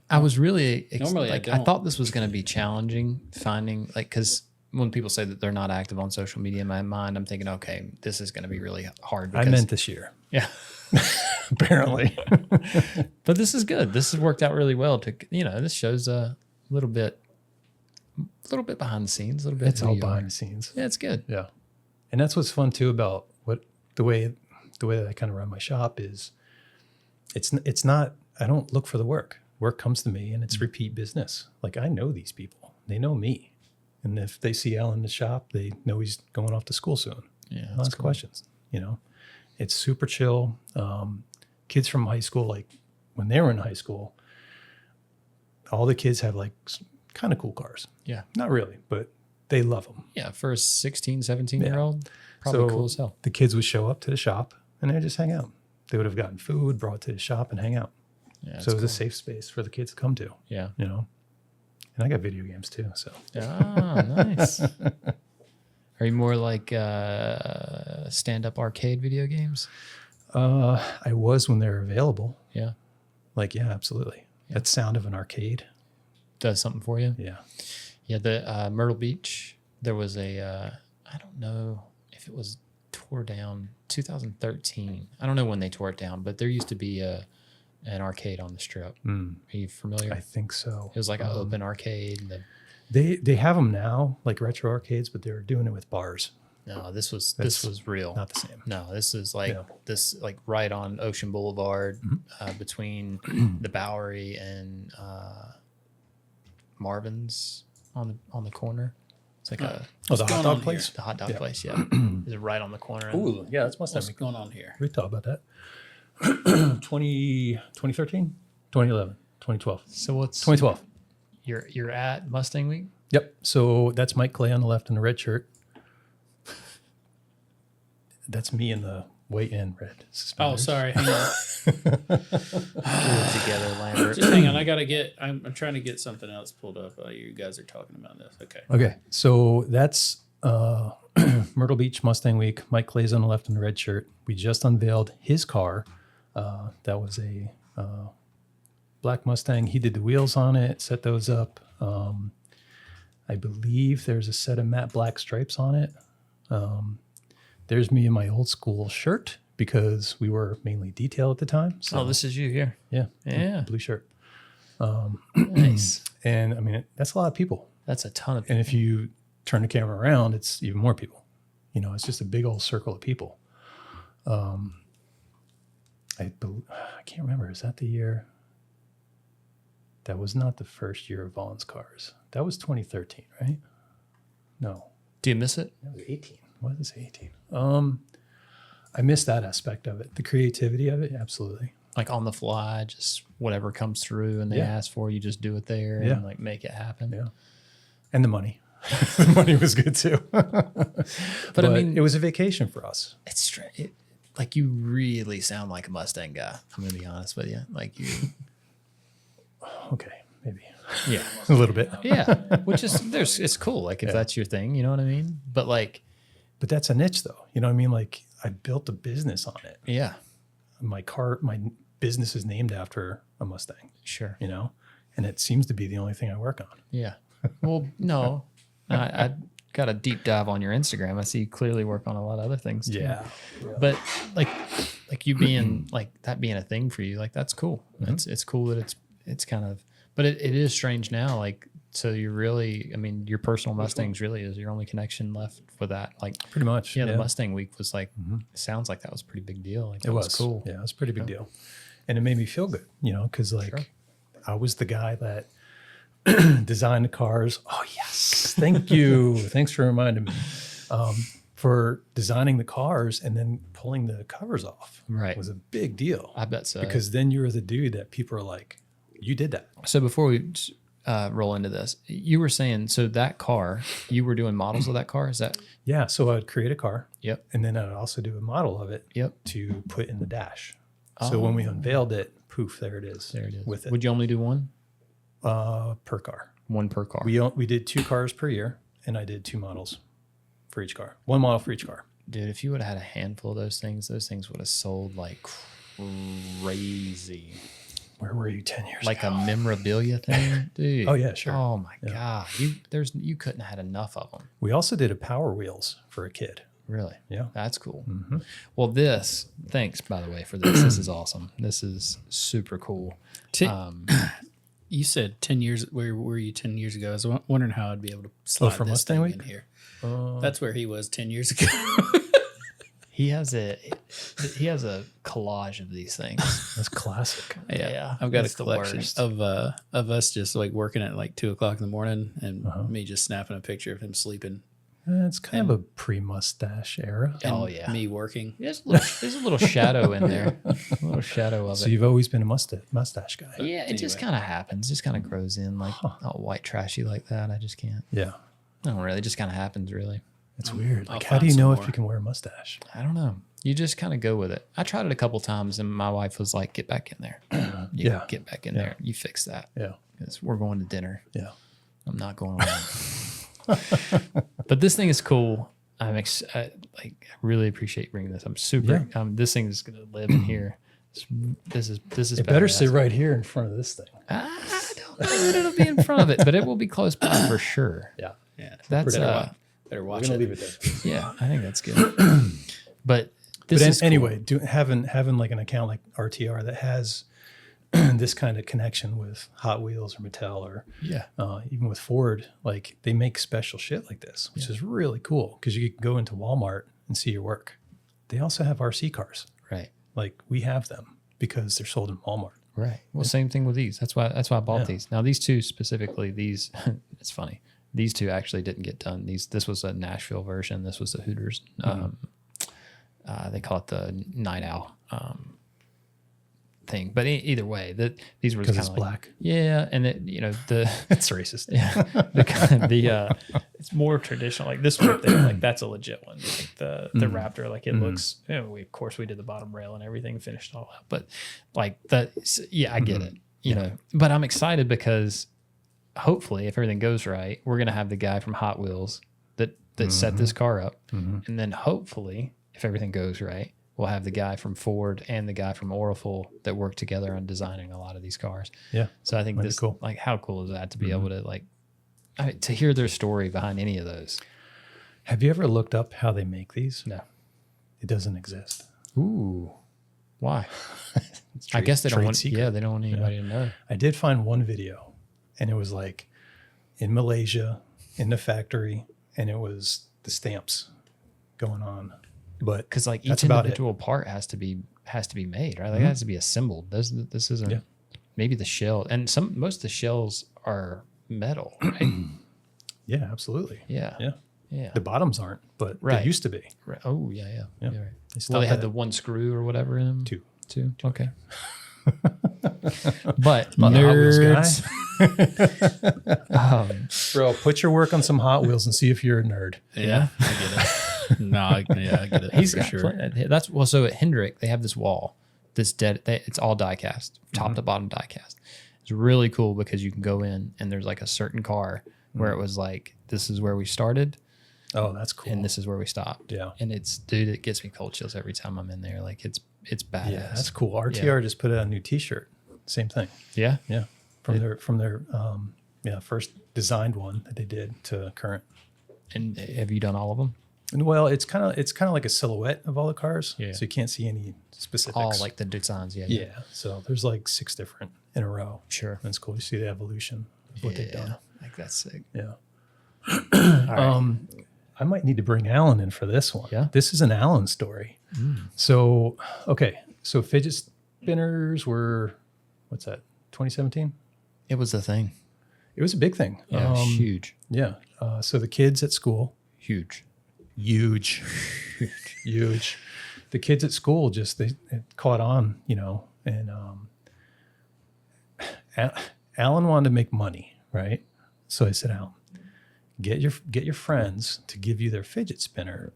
I was really Normally I I don't. thought this was going to be challenging finding because when people say that they're not active on social media, in my mind, I'm thinking, okay, this is going to be really hard. I meant this year, yeah, apparently. but this is good. This has worked out really well. This shows a little bit behind the scenes, a little bit. It's who all you behind are. the scenes. Yeah, it's good. Yeah. And that's what's fun too about the way that I kind of run my shop is it's not, I don't look for the work. Work comes to me and it's repeat business. Like I know these people, they know me. And if they see Al in the shop, they know he's going off to school soon. Yeah, I'll that's ask cool. questions, it's super chill. Kids from high school, like when they were in high school, all the kids have like kind of cool cars. Yeah. Not really, but they love them. Yeah, for a 16, 17-year-old, probably So cool as hell. the kids would show up to the shop and they'd just hang out. They would have gotten food, brought to the shop and hang out. Yeah, So it was a safe space for the kids to come to, yeah. And I got video games too. So Ah, nice. Are you more like stand-up arcade video games? I was when they were available. Yeah. Like, yeah, absolutely. That sound of an arcade. Does something for you? Yeah. Yeah, the Myrtle Beach, there was I don't know if it was tore down 2013. I don't know when they tore it down, but there used to be an arcade on the strip. Are you familiar? I think so. It was like an open arcade. They have them now, like retro arcades, but they're doing it with bars. No, this was real. Not the same. No, this is like right on Ocean Boulevard, between the Bowery and Marvin's on the corner. It's like the hot dog place. the hot dog place. Yeah, is right on the corner. Ooh, yeah, that's What's going on here? We talked about that. 2013, 2011, 2012. So what's 2012. You're at Mustang Week? Yep. So that's Mike Clay on the left in the red shirt. That's me in the white and red suspenders. Oh, sorry. Hang on. Pull it together, Lambert. Just hang on. I'm trying to get something else pulled up while you guys are talking about this. Okay. Okay. So that's Myrtle Beach Mustang Week. Mike Clay's on the left in the red shirt. We just unveiled his car. That was a black Mustang. He did the wheels on it, set those up. I believe there's a set of matte black stripes on it. There's me in my old school shirt because we were mainly detail at the time. So This is you here. yeah, Yeah. blue shirt. Nice. And I mean, that's a lot of people. That's a ton of And if you turn the camera around, it's even more people. You know, it's just a big old circle of people. I can't remember. Is that the year? That was not the first year of Vaughn's Cars. That was 2013, right? No, Do you miss it? that was 18. What is 18? I missed that aspect of it. The creativity of it, absolutely. Like on the fly, just whatever comes through and they Yeah. ask for, you just do it there Yeah. and like make it happen. Yeah. And the money. The money was good too. But I mean, it was a vacation for us. it's strange. Like you really sound like a Mustang guy. I'm gonna be honest with you. Like you, Okay, maybe yeah, a little bit. yeah. Which is it's cool. Like if that's your thing, you know what I mean. But like, But that's a niche though. You know what I mean? Like I built a business on it. yeah, My business is named after a Mustang, sure, you know, and it seems to be the only thing I work on. yeah. Well, no, I got a deep dive on your Instagram. I see you clearly work on a lot of other things too. Yeah. But like you being like that being a thing for you, like that's cool. It's cool that it's kind of, but it is strange now. Like, so you're really, I mean, your personal Mustangs really is your only connection left with that. Like Pretty much. the Mustang Week was like, sounds like that was a pretty big deal. Like It was cool. Yeah, it was a pretty big deal. And it made me feel good, you know, because like I was the guy that designed the cars. Oh, yes. Thank you. Thanks for reminding me. For designing the cars and then pulling the covers off Right. was a big deal. I bet so. Because then you were the dude that people are like, you did that. So before we roll into this, you were saying, so that car, you were doing models of that car? Is that? Yeah. So I'd create a car. Yep. And then I'd also do a model of it Yep. to put in the dash. So when we unveiled it, poof, there it is. There it is. With it. Would you only do one? Per car. One per car. We did 2 cars per year, and I did 2 models for each car. 1 model for each car. Dude, if you would have had a handful of those things would have sold like crazy. Where were you 10 years Like ago? a memorabilia thing, dude. Oh, yeah, sure. Oh my God. You couldn't have had enough of them. We also did a Power Wheels for a kid. Really? Yeah. That's cool. Mm-hmm. Well, thanks by the way for this. This is awesome. This is super cool. You said 10 years. Where were you 10 years ago? I was wondering how I'd be able to slide for this Mustang thing Week? in here. That's where he was 10 years ago. He has a collage of these things. That's classic. Yeah, I've got it's a the collection worst. of us just like working at like 2:00 in the morning, and me just snapping a picture of him sleeping. It's kind of a pre-mustache era. And Oh, yeah. me working. There's a little shadow in there. A little shadow of So it. you've always been a mustache guy. Yeah, it just kind of happens. Just kind of grows in like not white trashy like that. I just can't. Yeah. I don't really. It just kind of happens really. It's weird. I'll Like, how do find you know some if more. you can wear a mustache? I don't know. You just kind of go with it. I tried it a couple times and my wife was like, get back in there. Yeah. Get back in there. You fix that. Yeah. Because we're going to dinner. Yeah. I'm not going alone. But this thing is cool. I really appreciate you bringing this. I'm super. This thing is going to live in here. This is. It better badass. sit right here in front of this thing. I don't know that it'll be in front of it, but it will be close by for sure. Yeah. Yeah, That's better watch We're it. gonna leave it there. yeah. I think that's good. But this But is cool. anyway, having like an account like RTR that has this kind of connection with Hot Wheels or Mattel or even with Ford, like they make special shit like this, which is really cool because you can go into Walmart and see your work. They also have RC cars. Right. Like we have them because they're sold in Walmart. Right. Well, same thing with these. That's why I bought these. Now these two specifically, it's funny. These two actually didn't get done. This was a Nashville version. This was the Hooters. They call it the Night Owl thing. But either way, these were kind of like, black. Yeah, and It's racist. Yeah, it's more traditional. Like this one up there, like that's a legit one. Like the Raptor, like it looks. Of course, we did the bottom rail and everything, finished all up. But like that, I get it. You know, but I'm excited because hopefully, if everything goes right, we're gonna have the guy from Hot Wheels that set this car up, and then hopefully, if everything goes right, we'll have the guy from Ford and the guy from Orifel that work together on designing a lot of these cars. Yeah. So I think cool. like, how cool is that to be able to to hear their story behind any of those? Have you ever looked up how they make these? No. It doesn't exist. Ooh. Why? I guess they don't want. secret. Yeah, they don't want anybody to know. I did find one video, and it was like in Malaysia, in the factory, and it was the stamps going on. But Because like that's each about individual part has to be made, right? Like it has to be assembled. This isn't maybe the shell, and most of the shells are metal, right? Yeah, absolutely. Yeah. Yeah. The bottoms aren't, but Right. they used to be. Right. Oh yeah. Yeah. Right. They Well, stopped they had that the one screw or whatever in them. Two. Okay. But About the Hot Wheels Nerds. guy. Bro, put your work on some Hot Wheels and see if you're a nerd. Yeah, I get it. No, I get it. he's for got sure. so at Hendrick they have this wall it's all die cast, top to bottom die cast. It's really cool because you can go in and there's like a certain car where it was like, this is where we started Oh, that's cool. and this is where we stopped. Yeah. And it gets me cold chills every time I'm in there. Like it's badass. Yeah, that's cool. RTR just put out a new T-shirt. Same thing. Yeah. Yeah, from their first designed one that they did to current. And have you done all of them? And well, it's kind of like a silhouette of all the cars. Yeah. So you can't see any specifics. All like the designs. Yeah. yeah. So there's like 6 different in a row. Sure. And it's cool. You see the evolution of what they've done. Like that's sick. Yeah. All right. I might need to bring Alan in for this one. Yeah? This is an Alan story. So, okay. So fidget spinners were, what's that, 2017? It was the thing. It was a big thing. Yeah. Huge. Yeah. So the kids at school, Huge. huge. The kids at school they caught on, and Alan wanted to make money, right? So I said, Alan, get your friends to give you their fidget spinner,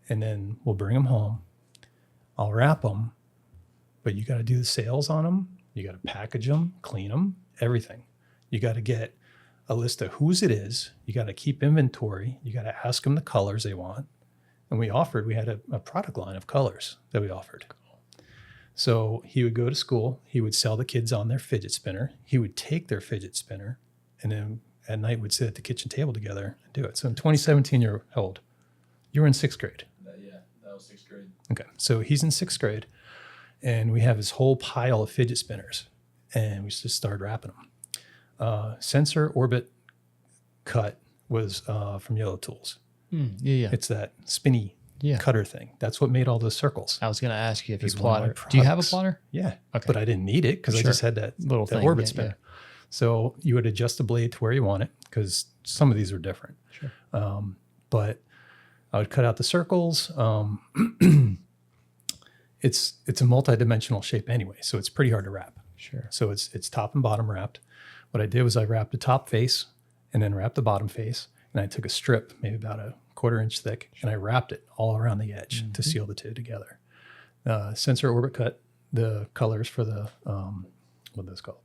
and then we'll bring them home. I'll wrap them, but you got to do the sales on them. You got to package them, clean them, everything. You got to get a list of whose it is. You got to keep inventory. You got to ask them the colors they want. And we had a product line of colors that we offered. So he would go to school. He would sell the kids on their fidget spinner. He would take their fidget spinner, and then at night we'd sit at the kitchen table together and do it. So in 2017, you're how old? You were in 6th grade. That was 6th grade. Okay. So he's in 6th grade, and we have this whole pile of fidget spinners, and we just started wrapping them. Sensor Orbit Cut was from Yellow Tools. Yeah. It's that spinny cutter thing. That's what made all those circles. I was going to ask you if you It's one of my plotter. Do you have a products. plotter? Yeah. Okay. But I didn't need it because I just had that Little that thing, orbit yeah, spinner. So you would adjust the blade to where you want it because some of these are different. Sure. But I would cut out the circles. It's a multi-dimensional shape anyway, so it's pretty hard to wrap. Sure. So it's top and bottom wrapped. What I did was I wrapped the top face and then wrapped the bottom face, and I took a strip, maybe about a 1/4 inch thick, and I wrapped it all around the edge to seal the two together. Sensor Orbit Cut the colors for the what are those called?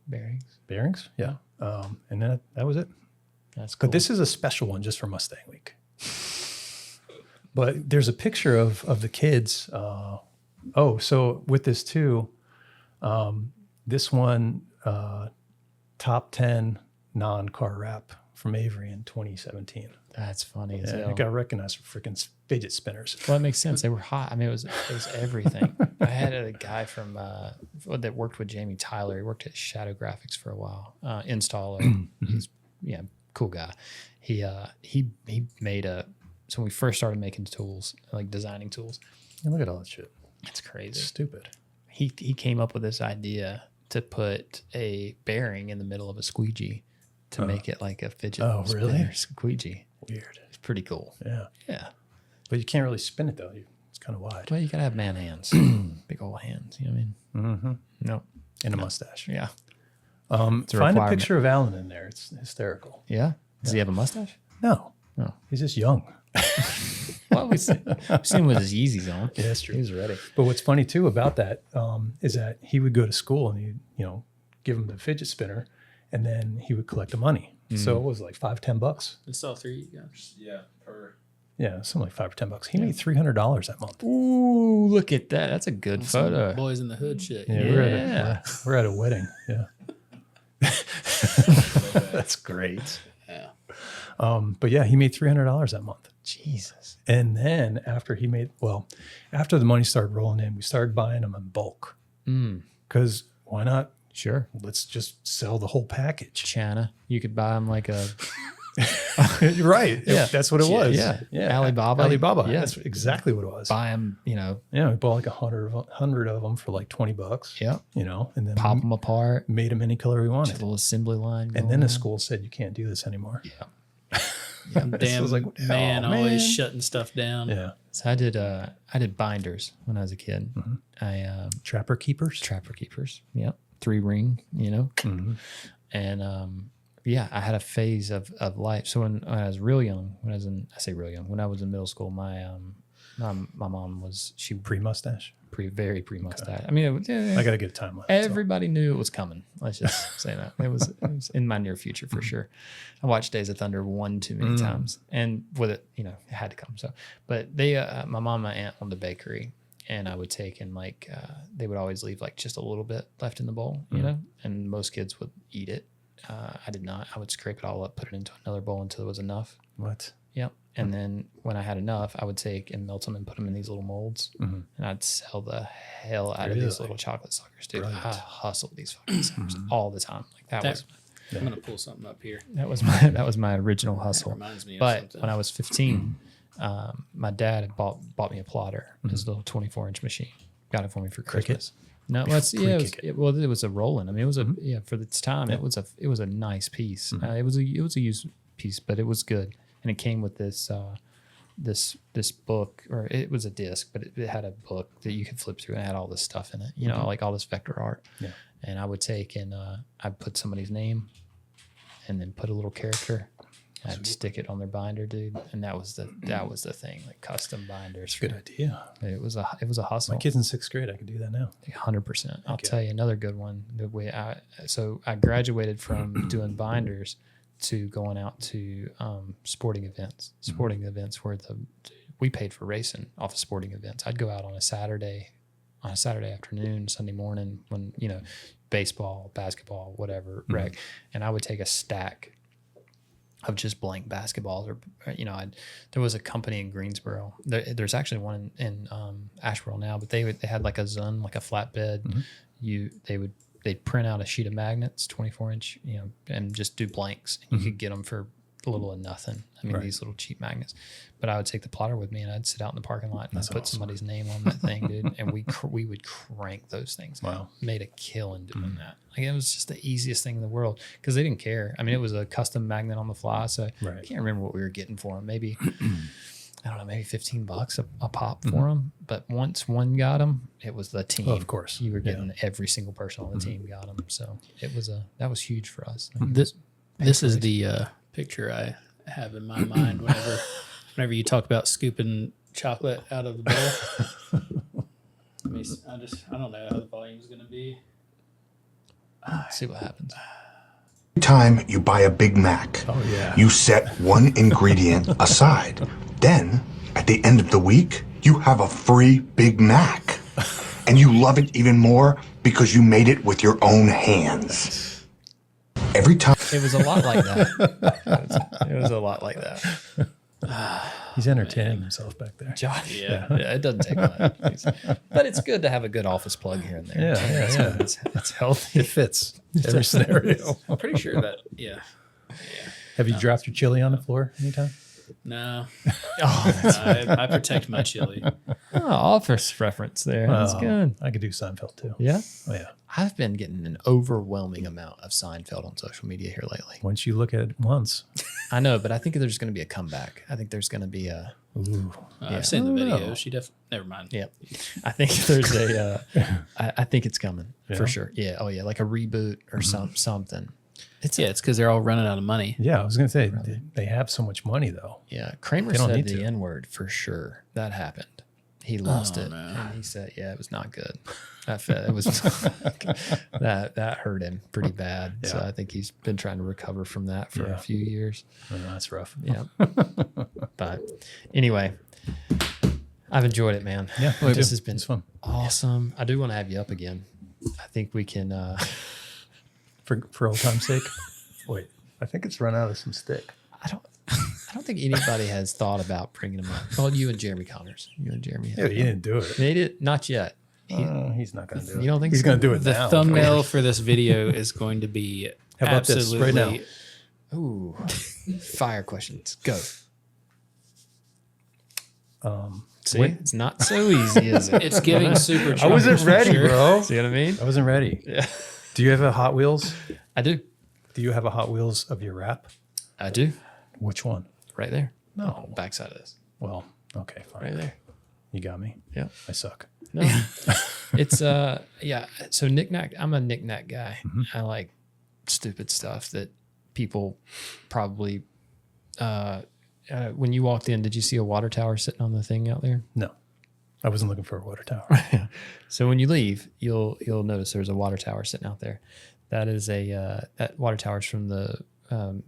Bearings. Bearings. Yeah. And then that was it. That's cool. But this is a special one just for Mustang Week. But there's a picture of the kids. So with this too, this one, top 10 non-car wrap from Avery in 2017. That's funny as Yeah, hell. it got recognized for freaking fidget spinners. Well, that makes sense. They were hot. I mean, it was everything. I had a guy from that worked with Jamie Tyler. He worked at Shadow Graphics for a while. Installer. He's cool guy. He made so when we first started making tools, like designing tools. And look at all that shit. It's crazy. It's stupid. He came up with this idea to put a bearing in the middle of a squeegee to make it like a fidget spinner squeegee. Weird. It's pretty cool. Yeah. Yeah. But you can't really spin it though. It's kind of wide. Well, you gotta have man hands, big old hands. You know what I mean? Mm-hmm. No. And a mustache. Yeah. Find a requirement. picture of Alan in there. It's hysterical. Yeah. Does he have a mustache? No. No. He's just young. Well, we've seen him with his Yeezys on. Yeah, that's true. He was ready. But what's funny too about that is that he would go to school and he'd, give him the fidget spinner and then he would collect the money. So it was like $5-10. It's all three guys. Yeah, per. Yeah, something like $5 or $10. He made $300 that month. Ooh, look at that. That's a good photo. Boys in the Hood shit. Yeah, we're at a wedding. Yeah. That's great. Yeah. But yeah, he made $300 that month. Jesus. And then after the money started rolling in, we started buying them in bulk. Because why not? Sure. Let's just sell the whole package. China. You could buy him like a Right. Yeah. That's what it was. Yeah. Alibaba. Alibaba. Yeah. That's exactly what it was. buy him, Yeah, we bought like 100 of them for like $20. Yep. And then Pop them apart. made them any color we Just wanted. a little assembly line. And then the school said you can't do this anymore. Yeah. Damn, was like, man, oh, always man. shutting stuff down. Yeah. So I did binders when I was a kid. I Trapper keepers. trapper keepers. Yep. 3-ring, And I had a phase of life. So when I was real young, when I was in middle school, my mom was Pre-mustache. very pre-mustache. I mean, I got to get a time lapse. everybody knew it was coming. Let's just say that it was in my near future for sure. I watched Days of Thunder one too many times, and with it, it had to come. So, but they, my mom, and my aunt owned a bakery, and I would take and they would always leave like just a little bit left in the bowl, and most kids would eat it. I did not. I would scrape it all up, put it into another bowl until there was enough. What? Yep. And then when I had enough, I would take and melt them and put them in these little molds, and I'd sell the hell out of these little chocolate suckers, dude. Brilliant. I hustled these fucking suckers all the time. Like I'm gonna pull something up here. that was my original hustle. Reminds me of But something. when I was 15, my dad had bought me a plotter, his little 24-inch machine. Got it for me for Christmas. No, well, it was a Roland. I mean, it was for its time. It was a nice piece. It was a used piece, but it was good. And it came with this this book, or it was a disc, but it had a book that you could flip through and had all this stuff in it. Like all this vector art. Yeah. And I would take and I'd put somebody's name, and then put a little character. I'd stick it on their binder, dude, and that was the thing, like custom binders. Good idea. It was a hustle. My kid's in 6th grade. I could do that now. 100%. I'll tell you another good one. So I graduated from doing binders to going out to sporting events. Sporting events where we paid for racing off of sporting events. I'd go out on a Saturday afternoon, Sunday morning when baseball, basketball, whatever, rec, and I would take a stack of just blank basketballs, or there was a company in Greensboro. There's actually one in Asheboro now, but they had like a Zun, like a flatbed. They'd print out a sheet of magnets, 24-inch, and just do blanks. And you could get them for a little of nothing. I mean, these little cheap magnets. But I would take the plotter with me, and I'd sit out in the parking lot and I'd put somebody's name on that thing, dude. And we would crank those things. Wow. Made a killing doing that. Like, it was just the easiest thing in the world because they didn't care. I mean, it was a custom magnet on the fly, so I can't remember what we were getting for them. Maybe I don't know, maybe $15 a pop for them. But once one got them, it was the team. Oh, of course, you were getting every single person on the team got them. So that was huge for us. This is the picture I have in my mind whenever you talk about scooping chocolate out of the bowl. I don't know how the volume's gonna be. See what happens. Time you buy a Big Mac, you set one ingredient aside. Then, at the end of the week, you have a free Big Mac. And you love it even more because you made it with your own hands. Every time. It was a lot like that. It was a lot like that. He's entertaining himself back there. Josh, yeah, it doesn't take much. But it's good to have a good office plug here and there. Yeah. It's healthy. It fits every scenario. I'm pretty sure that, Have you dropped your chili on the floor anytime? No. I protect my chili. Oh, office reference there. That's good. I could do Seinfeld too. Yeah. Oh, yeah. I've been getting an overwhelming amount of Seinfeld on social media here lately. Once you look at it once. I know, but I think there's going to be a comeback. I think there's going to be a. Ooh. I've seen the video. She definitely. Never mind. Yeah. I think there's a. I think it's coming Yeah. for sure. Yeah. Oh, yeah. Like a reboot or something. It's because they're all running out of money. Yeah, I was going to say, they have so much money, though. Yeah. Kramer They don't said need the to. N-word for sure. That happened. He lost it. no. And he said, yeah, it was not good. It was that hurt him pretty bad. So Yeah. I think he's been trying to recover from that for Yeah. a few years. Oh, that's rough. Yeah. But anyway, I've enjoyed it, man. Yeah, This has been it's fun. awesome. I do want to have you up again. I think we can. For old time's sake. Wait, I think it's run out of some stick. I don't think anybody has thought about bringing him up. Well, you and Jeremy Connors. You and Jeremy. Yeah, you didn't do it. Made it? Not yet. He's not going to do it. You don't think he's so? going to do it The now? thumbnail for this video is going to be How about this right now? Ooh, fire questions. Go. See, Wait. it's not so easy, is it? It's giving super. I wasn't ready, bro. See what I mean? I wasn't ready. Yeah, Do you have a Hot Wheels? I do. Do you have a Hot Wheels of your rap? I do. Which one? Right there. No. Backside of this. Well, okay, fine. Right there. You got me. Yeah. I suck. No. It's yeah. So knick-knack. I'm a knick-knack guy. I like stupid stuff that people probably. When you walked in, did you see a water tower sitting on the thing out there? No, I wasn't looking for a water tower. So when you leave, you'll notice there's a water tower sitting out there. That is that water tower is from the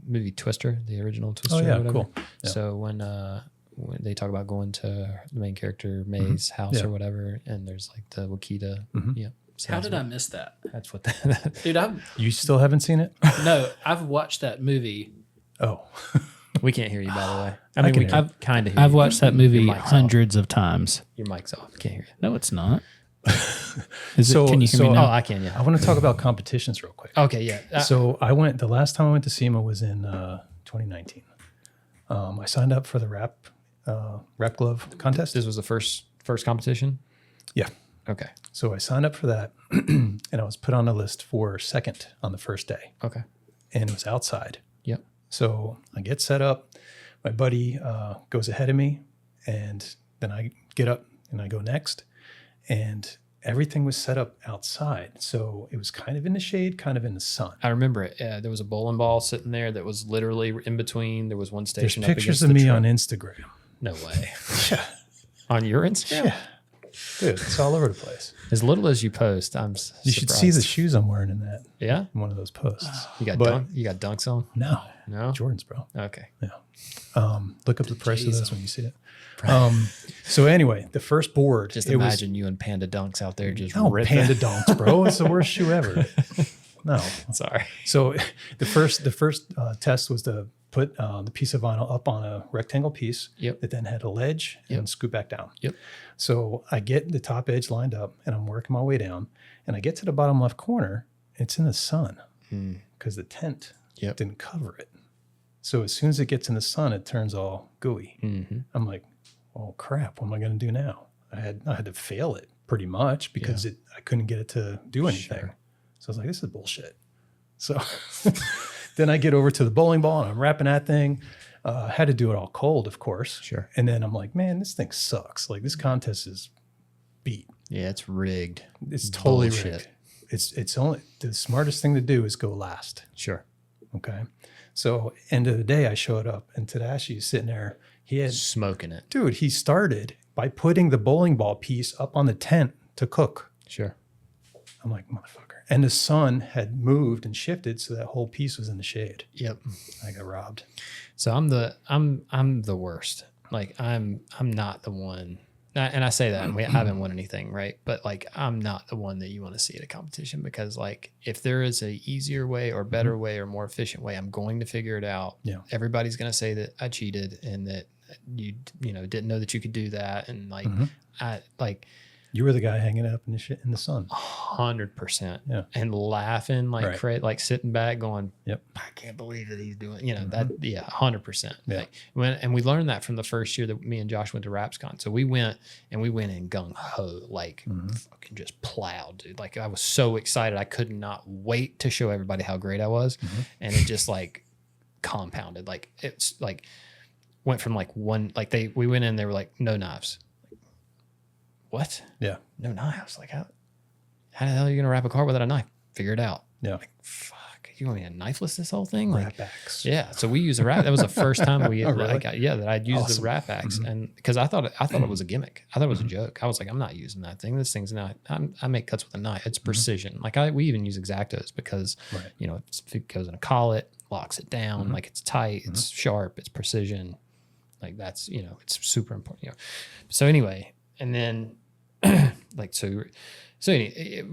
movie Twister, the original Twister. Oh, yeah, or whatever. cool. Yeah. So when they talk about going to the main character May's house Yeah. or whatever, and there's like the Wakita. Yeah. So How that's did I what- miss that, That's what that. dude? You still haven't seen it? I've watched that movie. Oh, We can't hear you, by the way. I mean, can we hear can kind of hear I've you. watched that movie Your mic's off. hundreds of times. Your mic's off. Can't hear you. No, it's not. So- Can you hear so- me Oh, now? I can, yeah. I want to talk about competitions real quick. Okay, yeah. So the last time I went to SEMA was in 2019. I signed up for the rap glove contest. This was the first competition? Yeah. Okay. So I signed up for that and I was put on a list for second on the first day Okay. and it was outside. Yep. So I get set up. My buddy goes ahead of me and then I get up and I go next and everything was set up outside. So it was kind of in the shade, kind of in the sun. I remember it. There was a bowling ball sitting there that was literally in between. There was one There's station up pictures against of the me truck. on Instagram. No way. Yeah. On your Instagram? Yeah. Dude, it's all over the place. As little as you post, I'm You should see the shoes I'm wearing in that, Yeah? in one of those posts. You got But- you got dunks on? No, No? Jordans, bro. Okay. Look up the price of those when you see it. So anyway, the first board. Just it was- imagine you and Panda Dunks out there just no ripping. Panda Donks, bro. It's the worst shoe ever. No. Sorry. So the first test was to put the piece of vinyl up on a rectangle piece Yep. that then had a ledge and Yep. scoot back down. Yep. So I get the top edge lined up and I'm working my way down and I get to the bottom left corner. It's in the sun because the tent Yep. didn't cover it. So as soon as it gets in the sun, it turns all gooey. Mm-hmm. I'm like, oh crap, what am I going to do now? I had to fail it pretty much because I couldn't get it to do anything. Sure. So I was like, this is bullshit. So then I get over to the bowling ball and I'm wrapping that thing. Had to do it all cold, of course. Sure. And then I'm like, man, this thing sucks. Like this contest is beat. Yeah, it's rigged. It's totally Bullshit. rigged. It's only the smartest thing to do is go last. Sure. Okay. So end of the day, I showed up and Tadashi is sitting there. He had, Smoking it. dude, he started by putting the bowling ball piece up on the tent to cook. Sure. I'm like, motherfucker. And the sun had moved and shifted, so that whole piece was in the shade. Yep. I got robbed. So I'm the worst. Like I'm not the one. And I say that and I haven't won anything, right? But like I'm not the one that you want to see at a competition because like if there is a easier way or better way or more efficient way, I'm going to figure it out. Yeah. Everybody's going to say that I cheated and that you know, didn't know that you could do that. And like, I like, You were the guy hanging up in the sun. 100%. Yeah. And laughing like like sitting back going, Yep. I can't believe that he's doing, you know, that, 100%. Yeah. Like and we learned that from the first year that me and Josh went to RapsCon. So we went in gung ho, like fucking just plowed, dude. Like I was so excited. I could not wait to show everybody how great I was. And it just like compounded. Like it's like went from like one, like we went in, they were like, no knives. What? Yeah. No knives. Like how the hell are you gonna wrap a car without a knife? Figure it out. Yeah. Like fuck, you want me to knifeless this whole thing? Like Wrap axe. yeah. So we used a wrap. That was the first time we really? that I'd used the wrap axe, and because I thought it was a gimmick. I thought it was a joke. I was like, I'm not using that thing. This thing's not. I make cuts with a knife. It's precision. Like we even use X-Actos because you know it goes in a collet, locks it down. Like it's tight. It's sharp. It's precision. Like that's, you know, it's super important. You know. So anyway, and then like so anyway,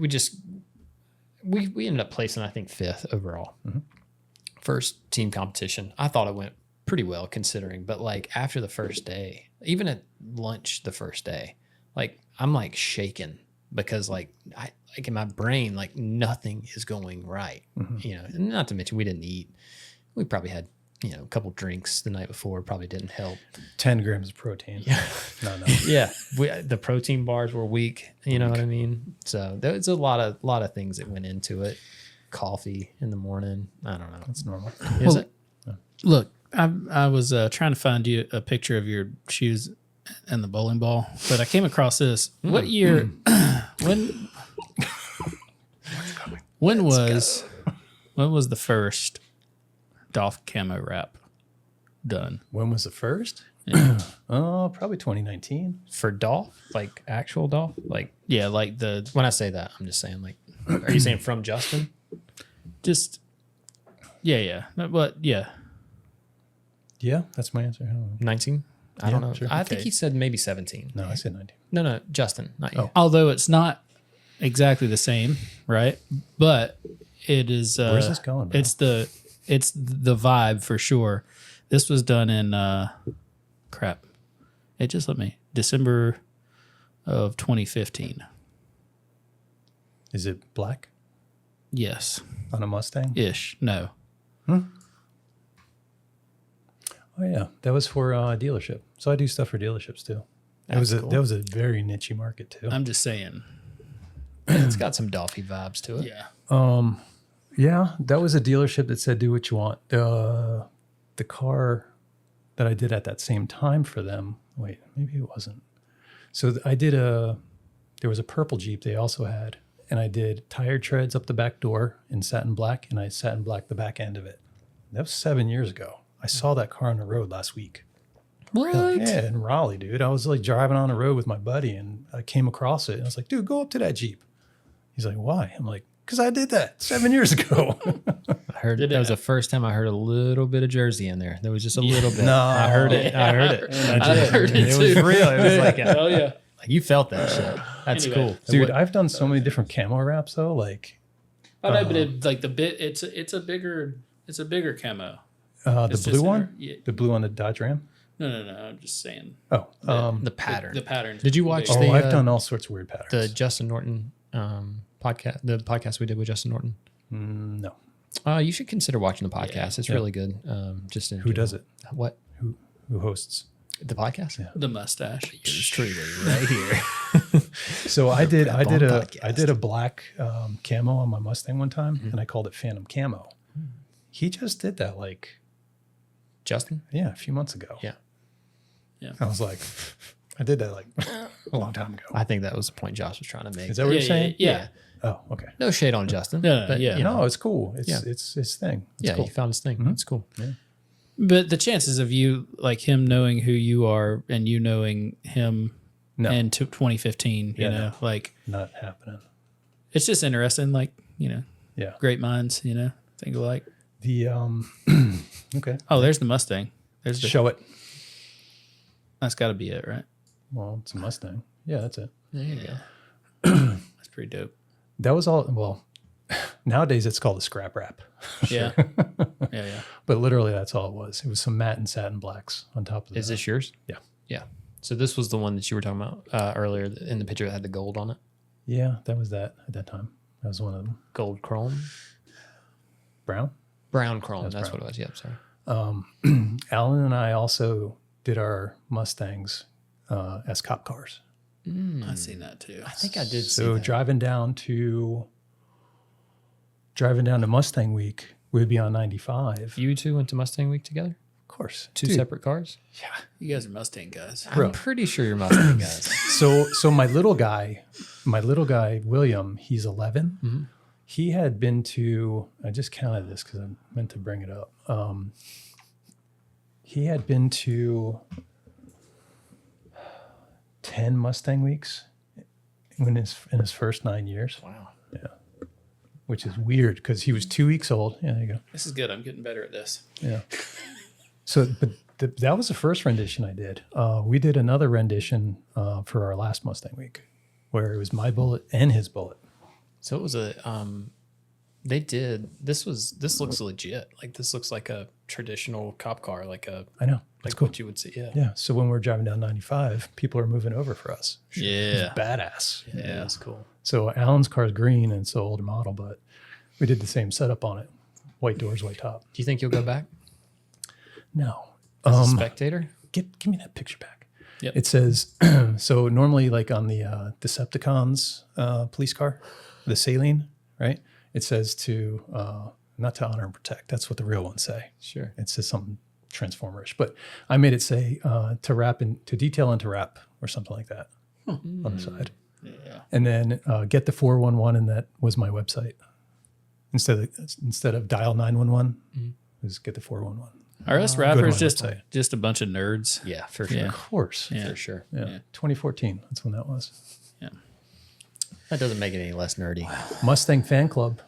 we ended up placing, I think, 5th overall. First team competition. I thought it went pretty well considering, but like after the first day, even at lunch the first day, like I'm like shaking because like I like in my brain, like nothing is going right. You know, and not to mention we didn't eat. We probably had, you know, a couple drinks the night before, probably didn't help. 10 grams of protein. Yeah. No. Yeah. The protein bars were weak. You know what I mean? So there was a lot of things that went into it. Coffee in the morning. I don't know. That's normal. Is it? Look, I was trying to find you a picture of your shoes and the bowling ball, but I came across this. What year? When was the first Dolph camo wrap done? When was the first? Yeah. Oh, probably 2019. For Dolph? Like actual Dolph? Like Yeah, like the when I say that, I'm just saying like, are you saying from Justin? just yeah. But yeah. Yeah, that's my answer. I don't know. 19? I don't know. sure. I think Okay. he said maybe 17. No, I said 19. No, Justin, not you. Although it's not exactly the same, right? But it is. Where's this going, bro? It's the vibe for sure. This was done in crap. It just let me December of 2015. Is it black Yes, on a Mustang? ish. No. Oh yeah, that was for a dealership. So I do stuff for dealerships too. That was a very niche market too. I'm just saying. It's got some Dolphy vibes to it. Yeah. Yeah, that was a dealership that said do what you want. The car that I did at that same time for them. Wait, maybe it wasn't. So I did there was a purple Jeep they also had, and I did tire treads up the back door in satin black, and I satin blacked the back end of it. That was 7 years ago. I saw that car on the road last week. What? Yeah, in Raleigh, dude. I was like driving on the road with my buddy, and I came across it, and I was like, dude, go up to that Jeep. He's like, why? I'm like, because I did that 7 years ago. I heard it. That was the first time I heard a little bit of Jersey in there. There was just a little bit. No. I heard it. I heard it. I heard it It too. was real. It was like, Oh yeah. like you felt that shit. That's Anyway. cool. Dude, I've done so many different camo wraps though. Like I know, but like the bit, it's a bigger camo. the It's blue just one, yeah. the blue on the Dodge Ram. No. I'm just saying Oh, The pattern. the pattern. Did you watch oh, the, I've done all sorts of weird patterns. the Justin Norton podcast? The podcast we did with Justin Norton. No, You should consider watching the podcast. It's really good. Just in who does it? What? Who hosts? The podcast? The mustache. Yours truly, right here. So I did WrapOn I did a black camo on my Mustang one time, and I called it Phantom Camo. He just did that like Justin? a few months ago. Yeah. I was like, I did that like a long time ago. I think that was the point Josh was trying to make. Is that what you're saying? Yeah. Oh, okay. No shade on Justin. No, but, yeah. you know, No, it's cool. It's Yeah. it's his thing. It's yeah, cool. he found his thing. It's cool. But the chances of you, like him knowing who you are and you knowing him No. in 2015, you Yeah, know, no. like Not happening. it's just interesting. Like, you know, Yeah. great minds, you know, think alike. The okay. Oh, there's the Mustang. There's the, Show it. that's got to be it, right? Well, it's a Mustang. Yeah, that's it. There you go. That's pretty dope. That was all. Well, Nowadays it's called a scrap wrap. Yeah. Yeah. But literally that's all it was. It was some matte and satin blacks on top of it. Is this yours? Yeah. Yeah. So this was the one that you were talking about earlier in the picture that had the gold on it. Yeah, that was that at that time. That was one of them. Gold chrome. Brown? Brown chrome. That's brown. what it was. Yep. Sorry. Alan and I also did our Mustangs as cop cars. I've seen that too. I think I did see So that. driving down to Mustang Week, we'd be on 95. You two went to Mustang Week together? Of course. Two Dude, separate cars? You guys are Mustang guys. I'm pretty sure you're Mustang guys. So my little guy, William, he's 11. Mm-hmm. He had been to, I just counted this because I meant to bring it up. He had been to 10 Mustang Weeks in his first 9 years. Wow. Which is weird because he was 2 weeks old. Yeah, there you go. This is good. I'm getting better at this. Yeah. So, but that was the first rendition I did. We did another rendition for our last Mustang Week, where it was my Bullitt and his Bullitt. So it was this looks legit. Like this looks like a traditional cop car, like I know. It's like cool. what you would see. Yeah. Yeah. So when we're driving down 95, people are moving over for us. Yeah. It's badass. Yeah. That's cool. So Alan's car is green and it's an older model, but we did the same setup on it. White doors, white top. Do you think you'll go back No. as a spectator? Give me that picture back. Yep. It says, so normally like on the Decepticons police car, the Saline, right? It says to, not to honor and protect. That's what the real ones say. Sure. It says something Transformerish, but I made it say to detail and to wrap or something like that on the side. Yeah. And then get the 411, and that was my website. Instead of dial 911, it was get the 411. Are us Good rappers one, just let's say. a bunch of nerds? Yeah, for sure. Yeah. Of course. Yeah. For sure. Yeah. 2014. That's when that was. Yeah. That doesn't make it any less nerdy. Mustang Fan Club.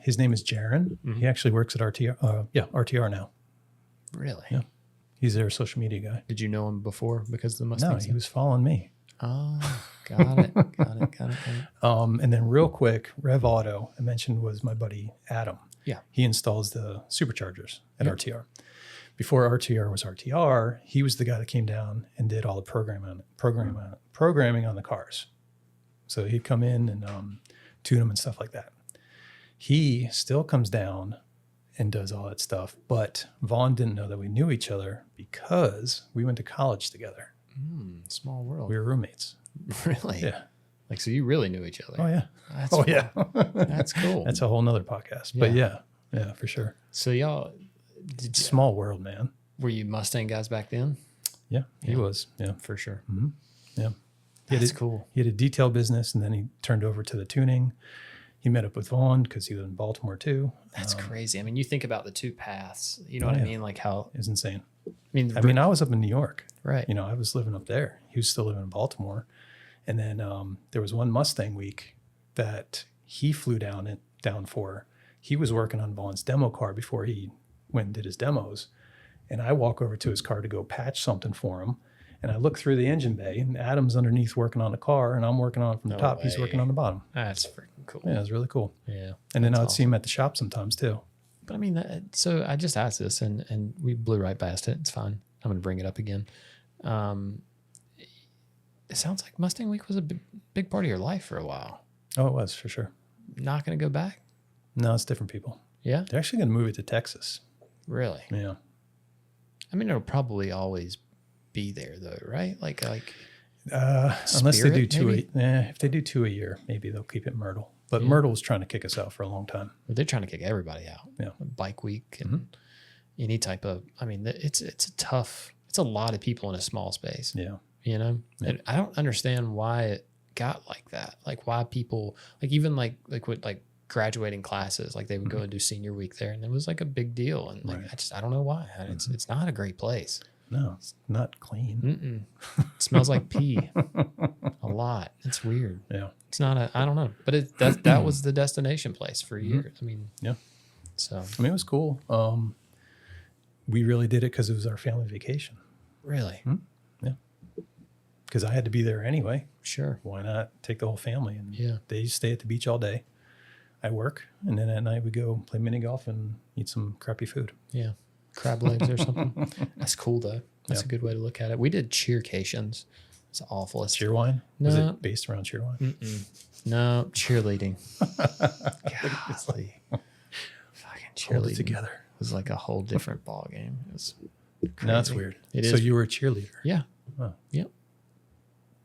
His name is Jaron. He actually works at RTR. RTR now. Really? Yeah. He's their social media guy. Did you know him before because of the No, Mustangs? he was following me. Oh, got it. Got it. And then real quick, Rev Auto, I mentioned, was my buddy Adam. Yeah. He installs the superchargers at RTR. Before RTR was RTR, he was the guy that came down and did all the programming on the cars. So he'd come in and tune them and stuff like that. He still comes down and does all that stuff, but Vaughn didn't know that we knew each other because we went to college together. Small world. We were roommates. Really? Yeah. Like, so you really knew each other. Oh yeah. That's Oh cool. yeah. That's cool. That's a whole nother podcast. But yeah, for sure. So y'all, Small world, man. were you Mustang guys back then? Yeah, he was. Yeah. For sure. Yeah. He That's had cool. He had a detail business, and then he turned over to the tuning. He met up with Vaughn because he lived in Baltimore too. That's crazy. I mean, you think about the two paths. You know what I yeah. mean? Like how, It was insane. I I was up in New York. right. You know, I was living up there. He was still living in Baltimore. And then there was one Mustang week that he flew down for. He was working on Vaughn's demo car before he went and did his demos. And I walk over to his car to go patch something for him. And I look through the engine bay, and Adam's underneath working on the car, and I'm working on it from the top. He's way. working on the bottom. That's freaking cool. Yeah, it was really cool. Yeah. And then That's I'd see him at the shop sometimes too. But I mean, so I just asked this and we blew right past it. It's fine. I'm going to bring it up again. It sounds like Mustang Week was a big part of your life for a while. Oh, it was for sure. Not going to go back? No, it's different people. Yeah? They're actually going to move it to Texas. Really? Yeah. I mean, it'll probably always be there though, right? Like Unless they do Spirit, two, maybe? if they do two a year, maybe they'll keep it Myrtle. But Myrtle was trying to kick us out for a long time. they're trying to kick everybody out. Yeah. Bike week and any type of, I mean, it's a lot of people in a small space, Yeah. you know? And I don't understand why it got like that. Like why people, like even like with like graduating classes, like they would go and do senior week there and it was like a big deal. And like, I don't know why. It's not a great place. No, it's not clean. It smells like pee a lot. It's weird. Yeah. It's not I don't know, but that was the destination place for years. I mean, Yeah. so I mean, it was cool. We really did it because it was our family vacation. really, Because I had to be there anyway. sure. Why not take the whole family? And Yeah. they stay at the beach all day. I work, and then at night we go play mini golf and eat some crappy food. Yeah. Crab legs or something. That's cool though. That's a good way to look at it. We did cheercations. It's awful. It's Cheer wine? No. Was it based around cheer wine? No, cheerleading. Golly. Fucking Hold it cheerleading together. was like a whole different ball game. It was crazy. No, that's weird. It So is. you were a cheerleader? Yeah. Oh. Yep.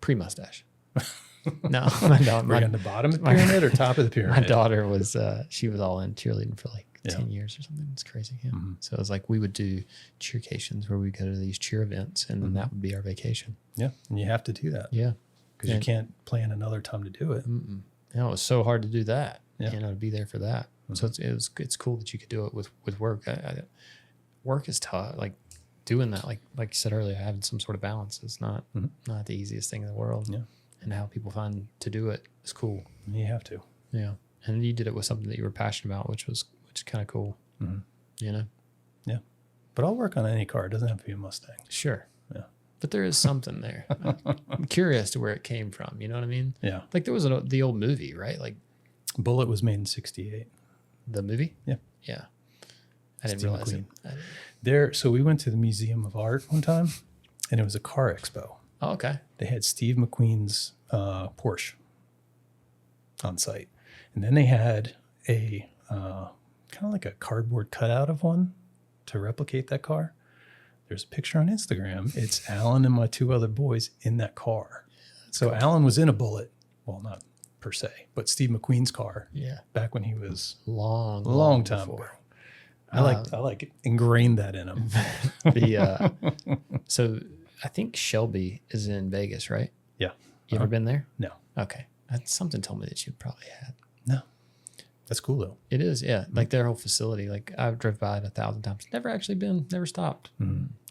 Pre-mustache. No, my daughter. Were you on the bottom of the pyramid or top of the pyramid? My daughter was. She was all in cheerleading for like 10 years or something. It's crazy. Yeah. So it was like we would do cheercations where we go to these cheer events, and then that would be our vacation. Yeah, and you have to do that. Yeah. Because you can't plan another time to do it. You know, it was so hard to do that. Yeah. You know, to be there for that. So it's cool that you could do it with work. Work is tough. Like doing that, like you said earlier, having some sort of balance is not the easiest thing in the world. Yeah. And how people find to do it is cool. You have to. Yeah. And you did it with something that you were passionate about, which is kind of cool. You know? Yeah. But I'll work on any car. It doesn't have to be a Mustang. Sure. Yeah. But there is something there. I'm curious to where it came from. You know what I mean? Yeah. Like there was the old movie, right? Like Bullitt was made in 68. the movie? Yeah. Yeah. I didn't Steve realize McQueen. it. So we went to the Museum of Art one time, and it was a car expo. Oh, okay. They had Steve McQueen's Porsche on site. And then they had a kind of like a cardboard cutout of one to replicate that car. There's a picture on Instagram. It's Alan and my two other boys in that car. So cool. Alan was in a Bullitt. Well, not per se, but Steve McQueen's car. Yeah. Back when he was long time before. ago. I like ingrained that in him. So I think Shelby is in Vegas, right? Yeah. You ever been there? No. Okay. Something told me that you probably had. No. That's cool though. It is, yeah. Like their whole facility. Like I've drove by it 1,000 times. Never actually been. Never stopped.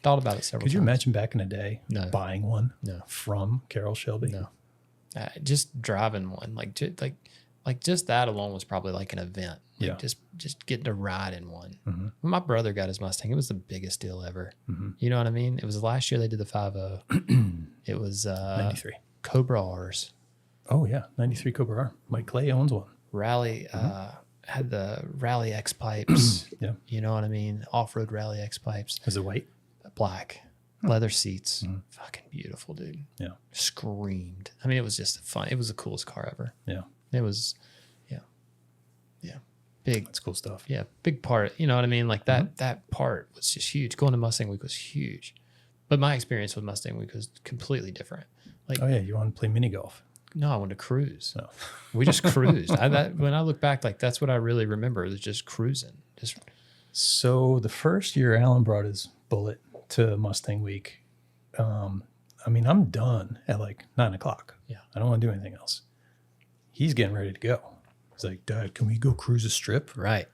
Thought about it several times. Could you imagine back in the day buying one? No. From Carroll Shelby? No. Just driving one, like just that alone was probably like an event. Like just getting to ride in one. When my brother got his Mustang, it was the biggest deal ever. You know what I mean? It was last year they did the 5.0. It was 93 Cobra R's. Oh yeah, 93 Cobra R. Mike Clay owns one. Rally had the Rally X pipes. Yeah, you know what I mean? Off-road Rally X pipes. Was it white? Black. Leather seats. Fucking beautiful, dude. Yeah. Screamed. I mean, it was just fun. It was the coolest car ever. Yeah. It was, yeah. Big. That's cool stuff. Yeah. Big part. You know what I mean? Like that part was just huge. Going to Mustang Week was huge. But my experience with Mustang Week was completely different. Like, oh yeah, you want to play mini golf? No, I wanted to cruise. No. We just cruised. When I look back, like that's what I really remember is just cruising. So the first year Alan brought his Bullitt to Mustang Week, I mean, I'm done at like 9 o'clock. Yeah. I don't want to do anything else. He's getting ready to go. He's like, Dad, can we go cruise a strip? Right.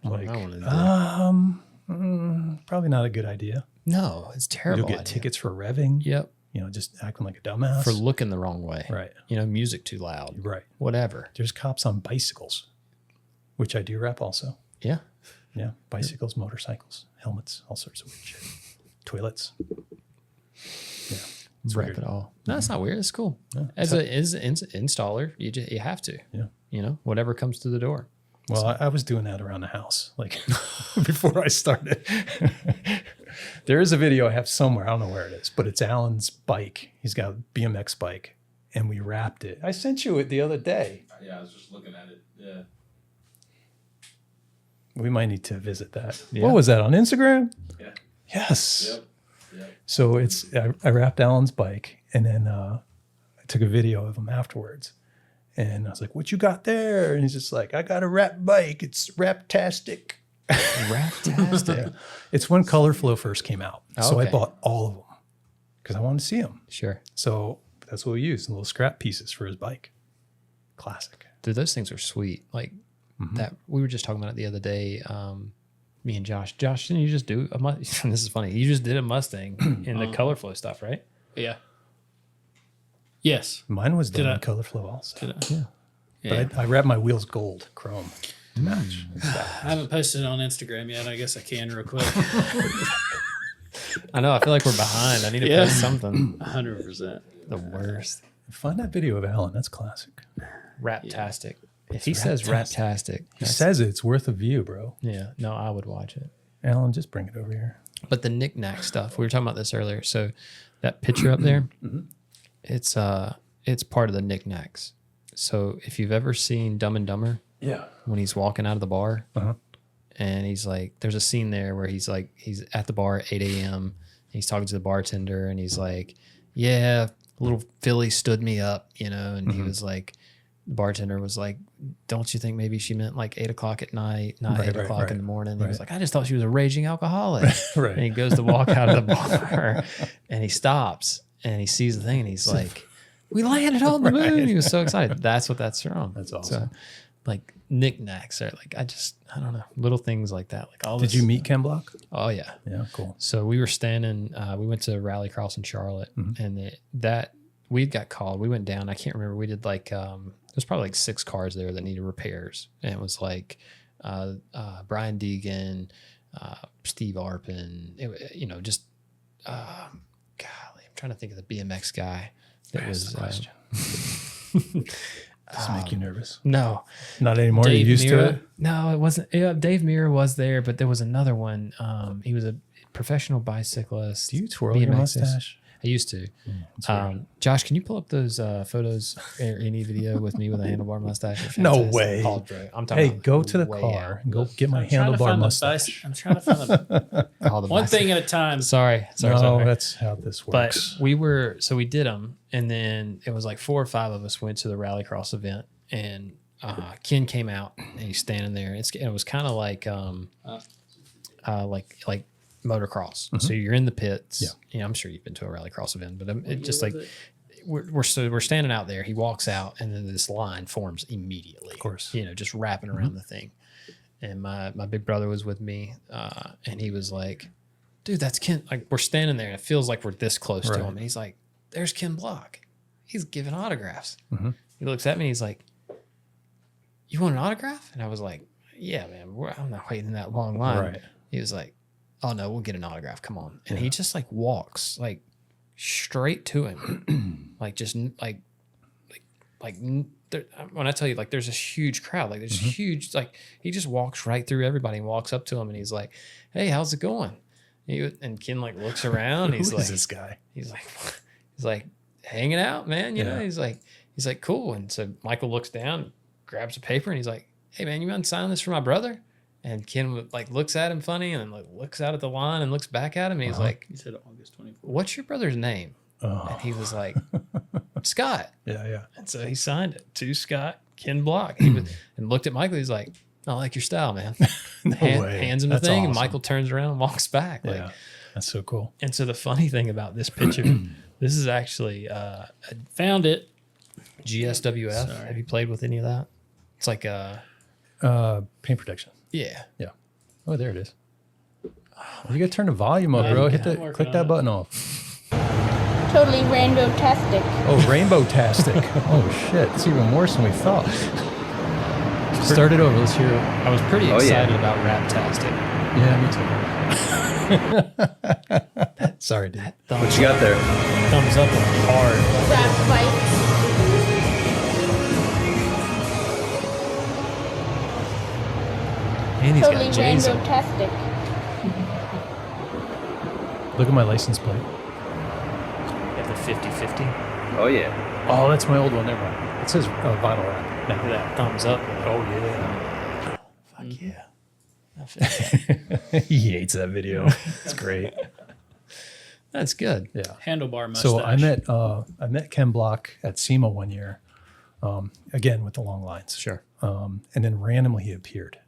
I'm like, I wanna do. Probably not a good idea. No, it's terrible. You'll get tickets for revving. Yep. You know, just acting like a dumbass. For looking the wrong way. Right. You know, music too loud. Right. Whatever. There's cops on bicycles, which I do rap also. Yeah. Yeah. Bicycles, motorcycles, helmets, all sorts of weird shit. Toilets. Yeah. It's Rap weird. it all. No, it's not weird. It's cool. No. As an installer, you have to. Yeah. You know, whatever comes through the door. Well, I was doing that around the house, like before I started. There is a video I have somewhere. I don't know where it is, but it's Alan's bike. He's got a BMX bike, and we wrapped it. I sent you it the other day. Yeah, I was just looking at it. Yeah. We might need to visit that. Yeah. What was that, on Instagram? Yeah. Yes. Yep. So I wrapped Alan's bike, and then I took a video of him afterwards. And I was like, what you got there? And he's just like, I got a wrap bike. It's Raptastic. Raptastic. It's when Color Flow first came out. Oh, so I okay. bought all of them because I wanted to see them. Sure. So that's what we used, little scrap pieces for his bike. Classic. Dude, those things are sweet. Like that, we were just talking about it the other day. Me and Josh. Josh, didn't you just do a Mustang? This is funny. You just did a Mustang in the Color Flow stuff, right? Yeah. Yes. Mine was done Did I- in Color Flow also. Yeah. But I wrapped my wheels gold, chrome to match. I haven't posted it on Instagram yet. I guess I can real quick. I know. I feel like we're behind. I need to post something. 100%. The worst. Find that video of Alan. That's classic. Raptastic. If he says Raptastic, He says it's worth a view, bro. yeah, no, I would watch it. Alan, just bring it over here. But the knick-knack stuff, we were talking about this earlier. So that picture up there, it's part of the knickknacks. So if you've ever seen Dumb and Dumber, when he's walking out of the bar, and he's like, there's a scene there where he's at the bar at 8 a.m. He's talking to the bartender, and he's like, yeah, little Philly stood me up, and he was like, the bartender was like, don't you think maybe she meant like 8 o'clock at night, not 8 o'clock in the morning? He was like, I just thought she was a raging alcoholic. And he goes to walk out of the bar, and he stops, and he sees the thing, and he's like, we landed on the moon. He was so excited. That's what that's from. That's awesome. So, like knickknacks are like, I don't know, little things like that. Like all. Did you meet Ken Block? Oh yeah. Yeah, cool. So we were standing. We went to Rallycross in Charlotte, and we got called. We went down. I can't remember. We did like there's probably like 6 cars there that needed repairs, and it was like Brian Deegan, Steve Arpin. Just golly, I'm trying to think of the BMX guy that was. Does it make you nervous? No, not anymore. Dave you used Mira, to it? No, it wasn't. Yeah, Dave Mira was there, but there was another one. He was a professional bicyclist. Do you twirl your mustache? I used to. Josh, can you pull up those photos or any video with me with a handlebar mustache? No way. I'm talking. Hey, go to the car and go get my handlebar mustache. I'm trying to find the one thing at a time. Sorry. No, that's how this works. But we did them, and then it was like 4 or 5 of us went to the Rallycross event, and Ken came out, and he's standing there. It was kind of like motocross. So you're in the pits. Yeah. I'm sure you've been to a Rallycross event, but it just like we're standing out there. He walks out, and then this line forms immediately. Of course, just wrapping around the thing. And my big brother was with me, and he was like, "Dude, that's Ken." Like we're standing there, and it feels like we're this close to him, and he's like, "There's Ken Block. He's giving autographs." He looks at me, and he's like, "You want an autograph?" And I was like, "Yeah, man. I'm not waiting in that long line." Right. He was like, "Oh no, we'll get an autograph. Come on." And he just like walks like straight to him. When I tell you, like, there's this huge crowd, like there's huge, like he just walks right through everybody and walks up to him, and he's like, "Hey, how's it going?" And Ken like looks around. He's Who like, is this guy? He's like hanging out, man. You know, he's like, cool. And so Michael looks down, grabs a paper, and he's like, "Hey man, you mind signing this for my brother?" And Ken like looks at him funny, and then like looks out at the line and looks back at him. And he's like, he said August 24th. "What's your brother's name?" And he was like, "Scott." Yeah. And so he signed it to Scott Ken Block. And looked at Michael. He's like, "I like your style, man." Hands him the thing, and Michael turns around and walks back. Yeah, that's so cool. And so the funny thing about this picture, this is actually I found it. GSWF. Sorry. Have you played with any of that? It's like paint protection. Yeah. Oh, there it is. You gotta turn the volume up, bro. Click that button off. Totally rainbow-tastic. Oh, rainbow-tastic. Oh shit, it's even worse than we thought. Start it over. Let's hear it. I was pretty excited about Raptastic. Yeah, me too. Sorry, dude. What you got there? Thumbs up hard. Rap bite. And he's Totally got Jason. rainbow-tastic. Look at my license plate. You have the 50-50. Oh yeah. Oh, that's my old one. Never mind. It says vinyl wrap. Look at that thumbs up. Oh yeah. Fuck yeah. He hates that video. It's great. That's good. Yeah. Handlebar mustache. So I met Ken Block at SEMA one year. Again with the long lines. Sure. And then randomly he appeared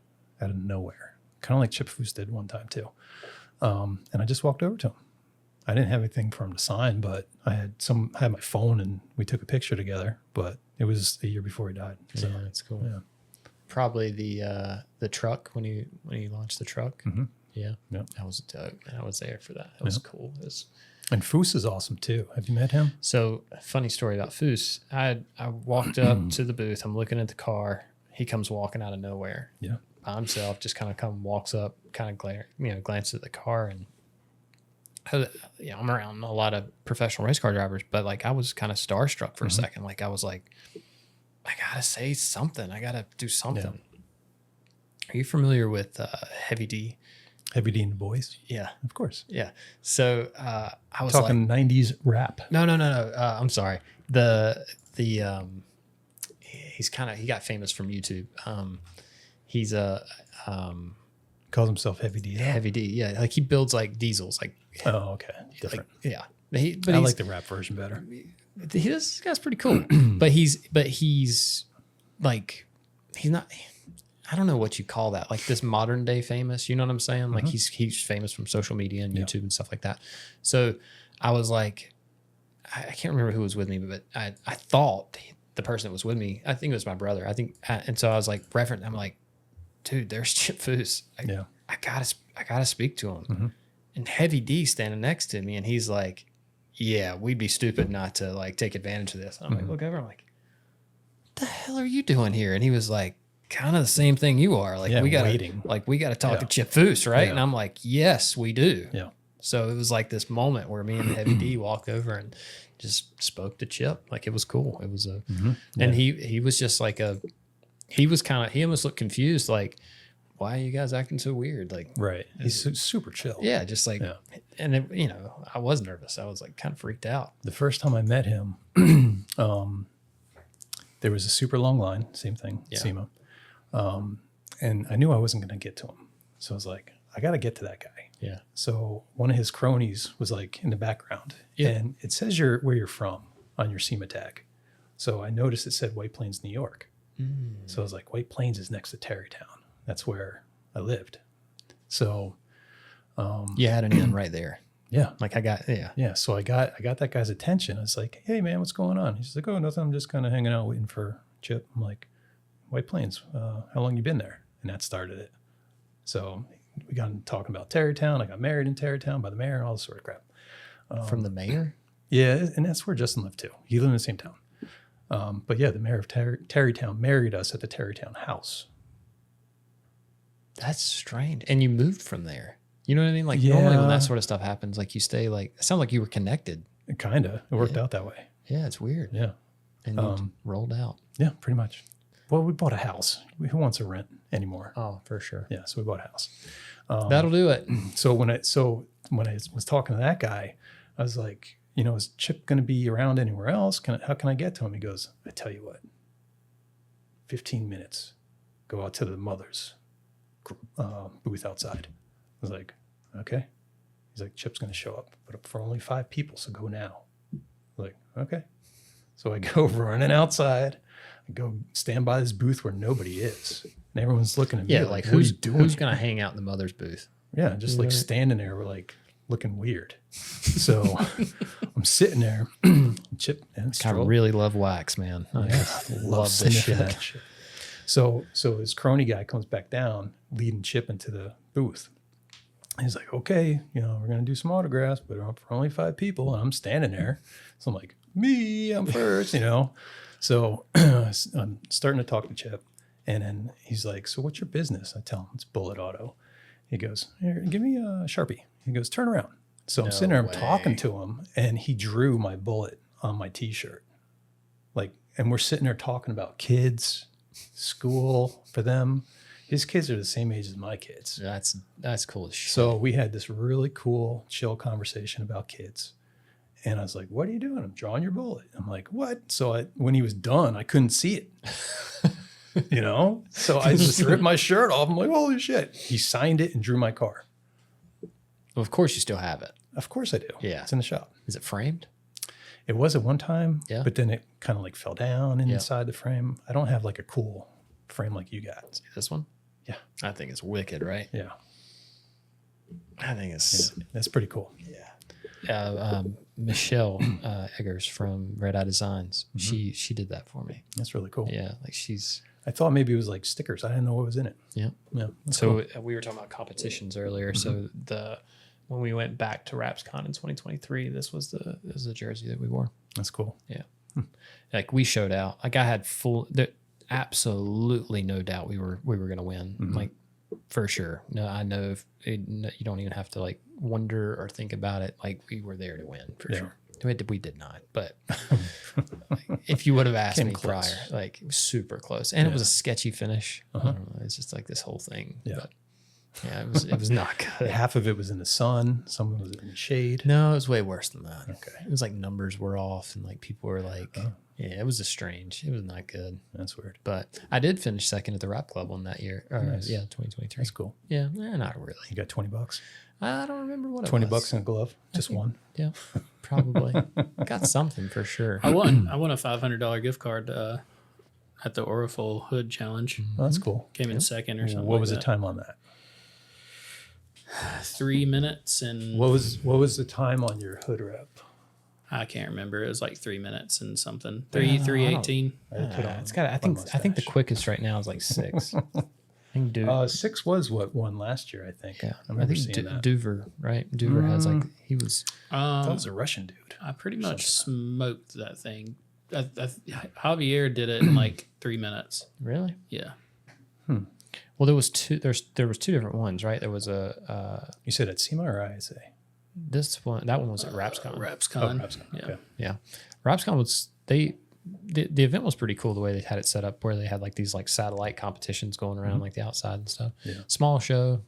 out of nowhere, kind of like Chip Foose did one time too. And I just walked over to him. I didn't have anything for him to sign, but I had my phone and we took a picture together. But it was a year before he died. So yeah, that's cool. Yeah. Probably the truck when he launched the truck. Mm-hmm. Yeah. Yep. I was dope. I was there for that. It was cool. And Foose is awesome too. Have you met him? So funny story about Foose. I walked up to the booth. I'm looking at the car. He comes walking out of nowhere. Yeah. By himself, just kind of walks up, kind of glances at the car, and I'm around a lot of professional race car drivers, but like I was kind of starstruck for a second. Like I was like, I gotta say something. I gotta do something. Are you familiar with Heavy D? Heavy D and the Boys? Yeah, Of course. yeah. So I was Talking 90s rap. no. I'm sorry. He's he got famous from YouTube. He's a Calls himself Heavy D. Heavy D. Yeah, like he builds like diesels. Like Oh, okay. Different. yeah. I He's like the rap version better. this guy's pretty cool. but he's like he's not. I don't know what you call that. Like this modern day famous. You know what I'm saying? Like he's famous from social media and YouTube and stuff like that. So I was like, I can't remember who was with me, but I thought the person that was with me, I think it was my brother. And so I was like, I'm like, dude, there's Chip Foose. I gotta speak to him. And Heavy D standing next to me, and he's like, yeah, we'd be stupid not to like take advantage of this. And I'm like, look over, I'm like, what the hell are you doing here? And he was like, kind of the same thing you are. Like we gotta talk to Chip Foose, right? And I'm like, yes, we do. Yeah. So it was like this moment where me and Heavy D walked over and just spoke to Chip. Like it was cool. It was and he was just like he almost looked confused. Like, why are you guys acting so weird? Like, Right. He's super chill. yeah, just like, and it, I was nervous. I was like kind of freaked out. The first time I met him, there was a super long line, same thing, SEMA. And I knew I wasn't going to get to him. So I was like, I got to get to that guy. Yeah. So one of his cronies was like in the background. Yeah. And it says where you're from on your SEMA tag. So I noticed it said White Plains, New York. So I was like, White Plains is next to Tarrytown. That's where I lived. So You had an in right there. yeah. Like I got, Yeah. So I got that guy's attention. I was like, hey man, what's going on? He's like, oh, nothing. I'm just kind of hanging out waiting for Chip. I'm like, White Plains, how long you been there? And that started it. So we got into talking about Tarrytown. I got married in Tarrytown by the mayor, all this sort of crap. From the mayor? Yeah, and that's where Justin lived too. He lived in the same town. But yeah, the mayor of Tarrytown married us at the Tarrytown house. That's strange. And you moved from there. You know what I mean? Like normally when that sort of stuff happens, like you stay like, it sounds like you were connected. Kind of. It worked out that way. Yeah, it's weird. Yeah. And you rolled out. Yeah, pretty much. Well, we bought a house. Who wants a rent anymore? Oh, for sure. Yeah, so we bought a house. That'll do it. So when I was talking to that guy, I was like, is Chip going to be around anywhere else? How can I get to him? He goes, I tell you what, 15 minutes, go out to the mother's booth outside. I was like, okay. He's like, Chip's going to show up, but for only 5 people, so go now. I was like, okay. So I go running outside. I go stand by this booth where nobody is. And everyone's looking at me. Yeah, like who's going to hang out in the mother's booth? Yeah, just like standing there, we're like looking weird. So I'm sitting there, Chip, and I really love wax, man. I love this shit. So his crony guy comes back down, leading Chip into the booth. He's like, okay, we're gonna do some autographs, but for only 5 people, and I'm standing there. So I'm like, I'm first, So I'm starting to talk to Chip, and then he's like, so what's your business? I tell him it's Bullitt Auto. He goes, here, give me a Sharpie. He goes, turn around. So I'm sitting there, I'm talking to him, and he drew my Bullitt on my T-shirt. And we're sitting there talking about kids, school for them. His kids are the same age as my kids. That's cool as shit. So we had this really cool, chill conversation about kids. And I was like, what are you doing? I'm drawing your Bullitt. I'm like, what? So when he was done, I couldn't see it. So I just ripped my shirt off. I'm like, holy shit. He signed it and drew my car. Well, of course you still have it. Of course I do. Yeah. It's in the shop. Is it framed? It was at one time, but then it kind of like fell down inside the frame. I don't have like a cool frame like you got. See this one? Yeah. I think it's wicked, right? Yeah. I think it's... Yeah, that's pretty cool. Yeah. Michelle Eggers from Red Eye Designs, she did that for me. That's really cool. Yeah, like she's... I thought maybe it was like stickers. I didn't know what was in it. Yeah. Yeah. So we were talking about competitions earlier. So when we went back to RapsCon in 2023, this was the jersey that we wore. That's cool. Yeah. Like we showed out. Like I had absolutely no doubt we were going to win. Like for sure. No, I know you don't even have to like wonder or think about it. Like we were there to win for sure. We did not, but if you would have asked me close. prior, like super close, and it was a sketchy finish. I don't know, it's just like this whole thing. Yeah. But yeah, it was not good. Half of it was in the sun. Some of it was in the shade. No, it was way worse than that. Okay. It was like numbers were off, and like people were like, yeah, it was it was not good. That's weird. But I did finish second at the Rap Club on that year. Nice. Yeah, 2023. That's cool. Yeah, not really. You got $20. I don't remember what it 20 was. bucks in a glove. Just one. Yeah, probably. Got something for sure. I won a $500 gift card at the Orifol Hood Challenge. Oh, that's cool. Came in second or something. What like was the that. time on that? 3 minutes and What was the time on your hood wrap? I can't remember. It was like 3 minutes and something. 3:18. It's got. I think the quickest right now is like 6. I think 6 was what won last year. I think. Yeah, I remember I think seeing that. Duver, right? Duver has like he was. I thought it was a Russian dude. I pretty much smoked that thing. Javier did it in like 3 minutes. Really? Yeah. Well, there was two. There was two different ones, right? There was a You said at SEMA or ISA? this one. That one was at RapsCon. RapsCon. Rapscon. Yeah. Okay. Yeah, RapsCon was the event was pretty cool the way they had it set up, where they had like these like satellite competitions going around like the outside and stuff. Yeah. Small show,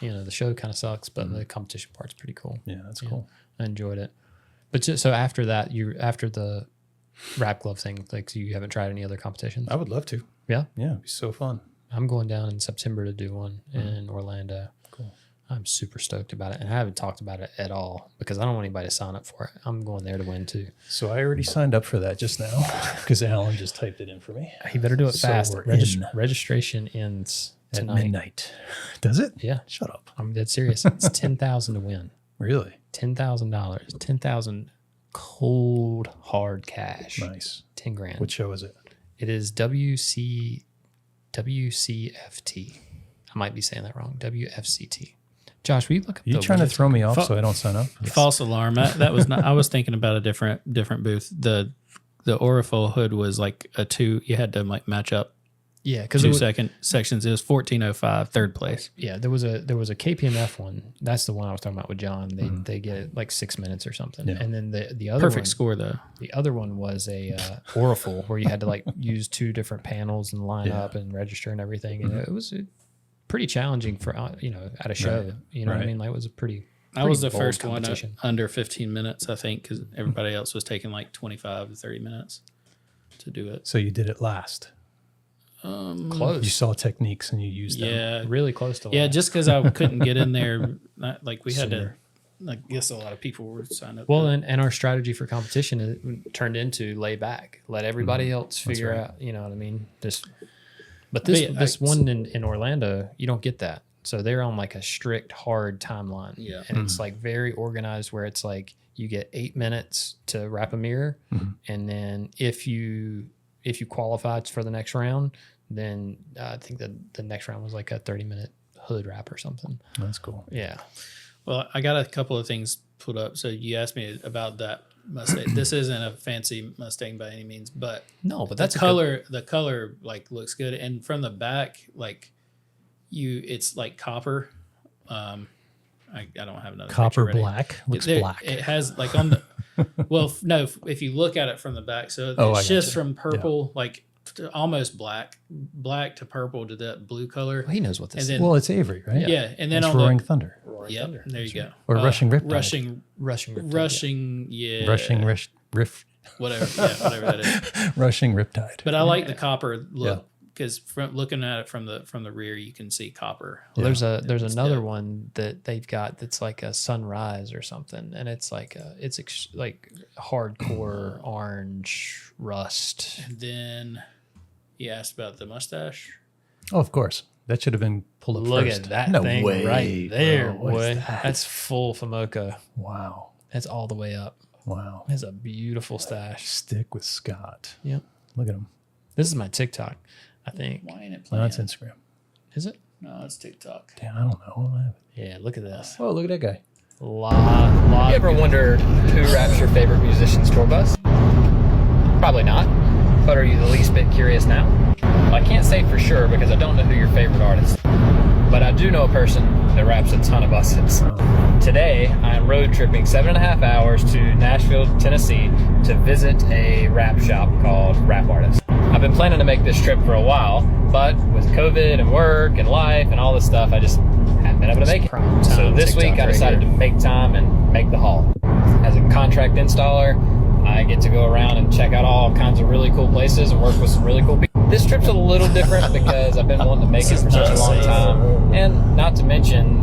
the show kind of sucks, but the competition part's pretty cool. Yeah, that's cool. I enjoyed it. But just, so after that, after the Rap Glove thing, like so you haven't tried any other competitions? I would love to. Yeah, Yeah, it'd be so fun. I'm going down in September to do one in Orlando. Cool. I'm super stoked about it, and I haven't talked about it at all because I don't want anybody to sign up for it. I'm going there to win too. So I already signed up for that just now because Alan just typed it in for me. You better do it So fast. we're in. Registration ends At tonight. midnight. Does it? Yeah, Shut up. I'm dead serious. It's $10,000 to win. Really? $10,000. 10,000 cold hard cash. Nice. 10 grand. What show is it? It is WCFT. I might be saying that wrong. WFCT. Josh, will you look up You trying to throw me off so I don't sign up? False alarm. That was not. I was thinking about a different booth. The Orifol Hood was like a 2. You had to like match up. Yeah, because 2 second sections. It was 14:05, third place. Yeah, there was a KPMF one. That's the one I was talking about with John. They get it like 6 minutes or something. Yeah. And then the other Perfect one, score though. the other one was a Orifol where you had to like use 2 different panels and line up and register and everything. And it was pretty challenging for at a show. Right. You know what I Right. mean? Like it was a pretty. I was the bold first one competition. under 15 minutes, I think, because everybody else was taking like 25 to 30 minutes to do it. So you did it last. Close. You saw techniques and you used them. Yeah, really close to yeah. last. Just because I couldn't get in there, like we had to. I guess a lot of people were signed up. Well, for and our strategy for competition turned into lay back, let everybody else figure right. out. You know what I mean? This yeah, this one in Orlando, you don't get that. So they're on like a strict, hard timeline. Yeah. And it's like very organized, where it's like you get 8 minutes to wrap a mirror, and then if you qualified for the next round, then I think that the next round was like a 30-minute hood wrap or something. That's cool. Yeah. Well, I got a couple of things put up. So you asked me about that Mustang. This isn't a fancy Mustang by any means, but No, but that's the color. The color like looks good, and from the back, like it's like copper. I don't have another Copper picture ready. black. Looks There- black. It has like on the. Well, no. If you look at it from the back, so Oh, it I shifts gotcha. from purple, like to almost black to purple to that blue color. Well, he knows what this And is. then Well, it's Avery, right? yeah, and then It's on Roaring the Thunder. yep, there you go. Or Rushing Riptide. Rushing, yeah, Rushing Riff. whatever that is. Rushing Riptide. But I like the copper look because from looking at it from the rear, you can see copper. Well, there's another dope. one that they've got that's like a sunrise or something, and it's like like hardcore orange rust. And then he asked about the mustache. Oh, of course. That should have been pulled up Look first. at that No thing way, right there, bro. What is boy. that? That's full FOMOCA. Wow. That's all the way up. Wow. That's a beautiful stash. Stick with Scott. Yep. Look at him. This is my TikTok, I think. Why ain't it No, playing? that's Instagram. Is it? No, it's TikTok. Damn, I don't know. Yeah, look at this. Oh, look at that guy. Lot. You ever wondered who raps your favorite musician's tour bus? Probably not. But are you the least bit curious now? Well, I can't say for sure because I don't know who your favorite artist is. but I do know a person that wraps a ton of buses. Today, I am road tripping 7.5 hours to Nashville, Tennessee to visit a wrap shop called Wrap Artist. I've been planning to make this trip for a while, but with COVID and work and life and all this stuff, I just haven't been able to make it. So this week, I decided to make time and make the haul. As a contract installer, I get to go around and check out all kinds of really cool places and work with some really cool people. This trip's a little different because I've been wanting to make it for such a long time. And not to mention,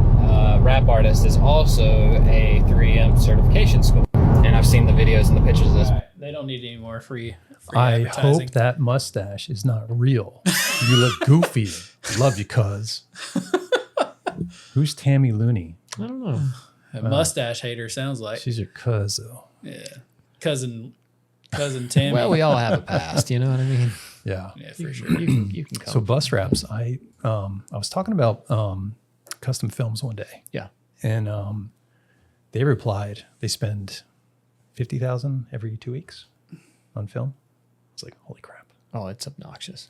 Wrap Artist is also a 3M certification school. And I've seen the videos and the pictures of this. They don't need any more free I advertising. hope that mustache is not real. You look goofy. Love you, cuz. Who's Tammy Looney? I don't know. A mustache hater sounds like. She's your cuz, though. Yeah. Cousin Tammy. Well, we all have a past, you know what I mean? Yeah. Yeah, for sure. You can come. So bus wraps, I was talking about custom films one day, Yeah. and they replied they spend $50,000 every 2 weeks on film. It's like, holy crap. Oh, it's obnoxious.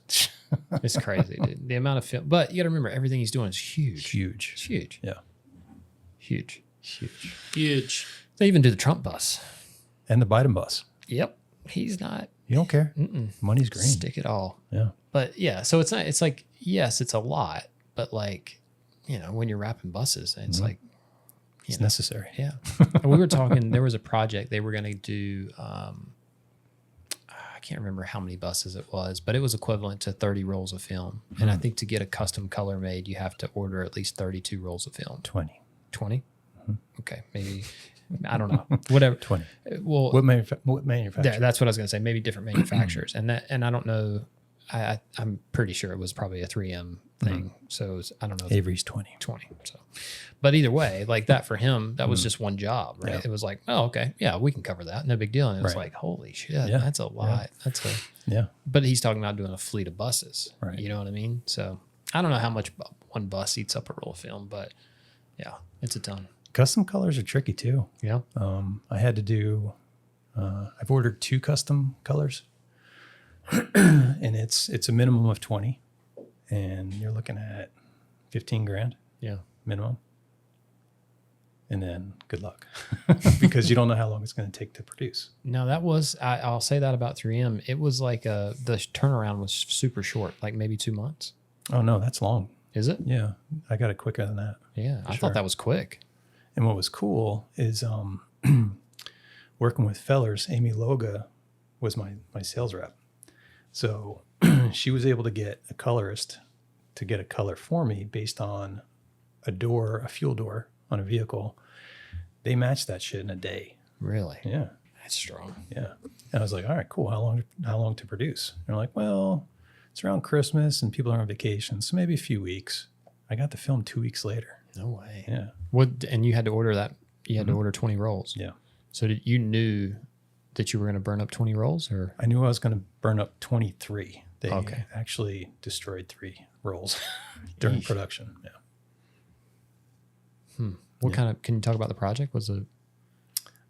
It's crazy, dude. The amount of film. But you got to remember, everything he's doing is huge. Huge. It's huge. Yeah. Huge. Huge. They even do the Trump bus. And the Biden bus. Yep. He's not. You don't care. Money's green. Stick it all. Yeah. But yeah, so it's not, it's like, yes, it's a lot, but like, you know, when you're wrapping buses, it's like, It's necessary. yeah. And we were talking, there was a project they were going to do. I can't remember how many buses it was, but it was equivalent to 30 rolls of film. And I think to get a custom color made, you have to order at least 32 rolls of film. 20. 20? Okay. Maybe, I don't know. Whatever. 20. Well, What manufacturer? there, that's what I was going to say. Maybe different manufacturers, and I don't know. I'm pretty sure it was probably a 3M thing. So it was, I don't know. Avery's 20. 20. So, but either way, like that for him, that was just one job, right? Yeah. It was like, oh, okay, yeah, we can cover that, no big deal. And it was Right. like, holy shit, Yeah. that's a lot. That's a. Yeah. But he's talking about doing a fleet of buses, Right. You know what I mean? So I don't know how much one bus eats up a roll of film, but yeah, it's a ton. Custom colors are tricky too. Yeah. I had to do, I've ordered 2 custom colors and it's a minimum of 20 and you're looking at 15 grand Yeah. minimum. And then good luck because you don't know how long it's going to take to produce. No, that was, I'll say that about 3M. It was like the turnaround was super short, like maybe 2 months. Oh no, that's long. Is it? Yeah. I got it quicker than that. Yeah. I sure. thought that was quick. And what was cool is working with Fellers, Amy Loga was my sales rep. So she was able to get a colorist to get a color for me based on a fuel door on a vehicle. They matched that shit in a day. Really? Yeah. That's strong. Yeah. And I was like, all right, cool. How long to produce? And they're like, well, it's around Christmas and people are on vacation. So maybe a few weeks. I got the film 2 weeks later. No way. Yeah. What? And you had to order that. You had to order 20 rolls. Yeah. So you knew that you were going to burn up 20 rolls, or I knew I was going to burn up 23. They Okay. actually destroyed 3 rolls during Yeesh. production. Yeah. what kind of? Can you talk about the project? Was it?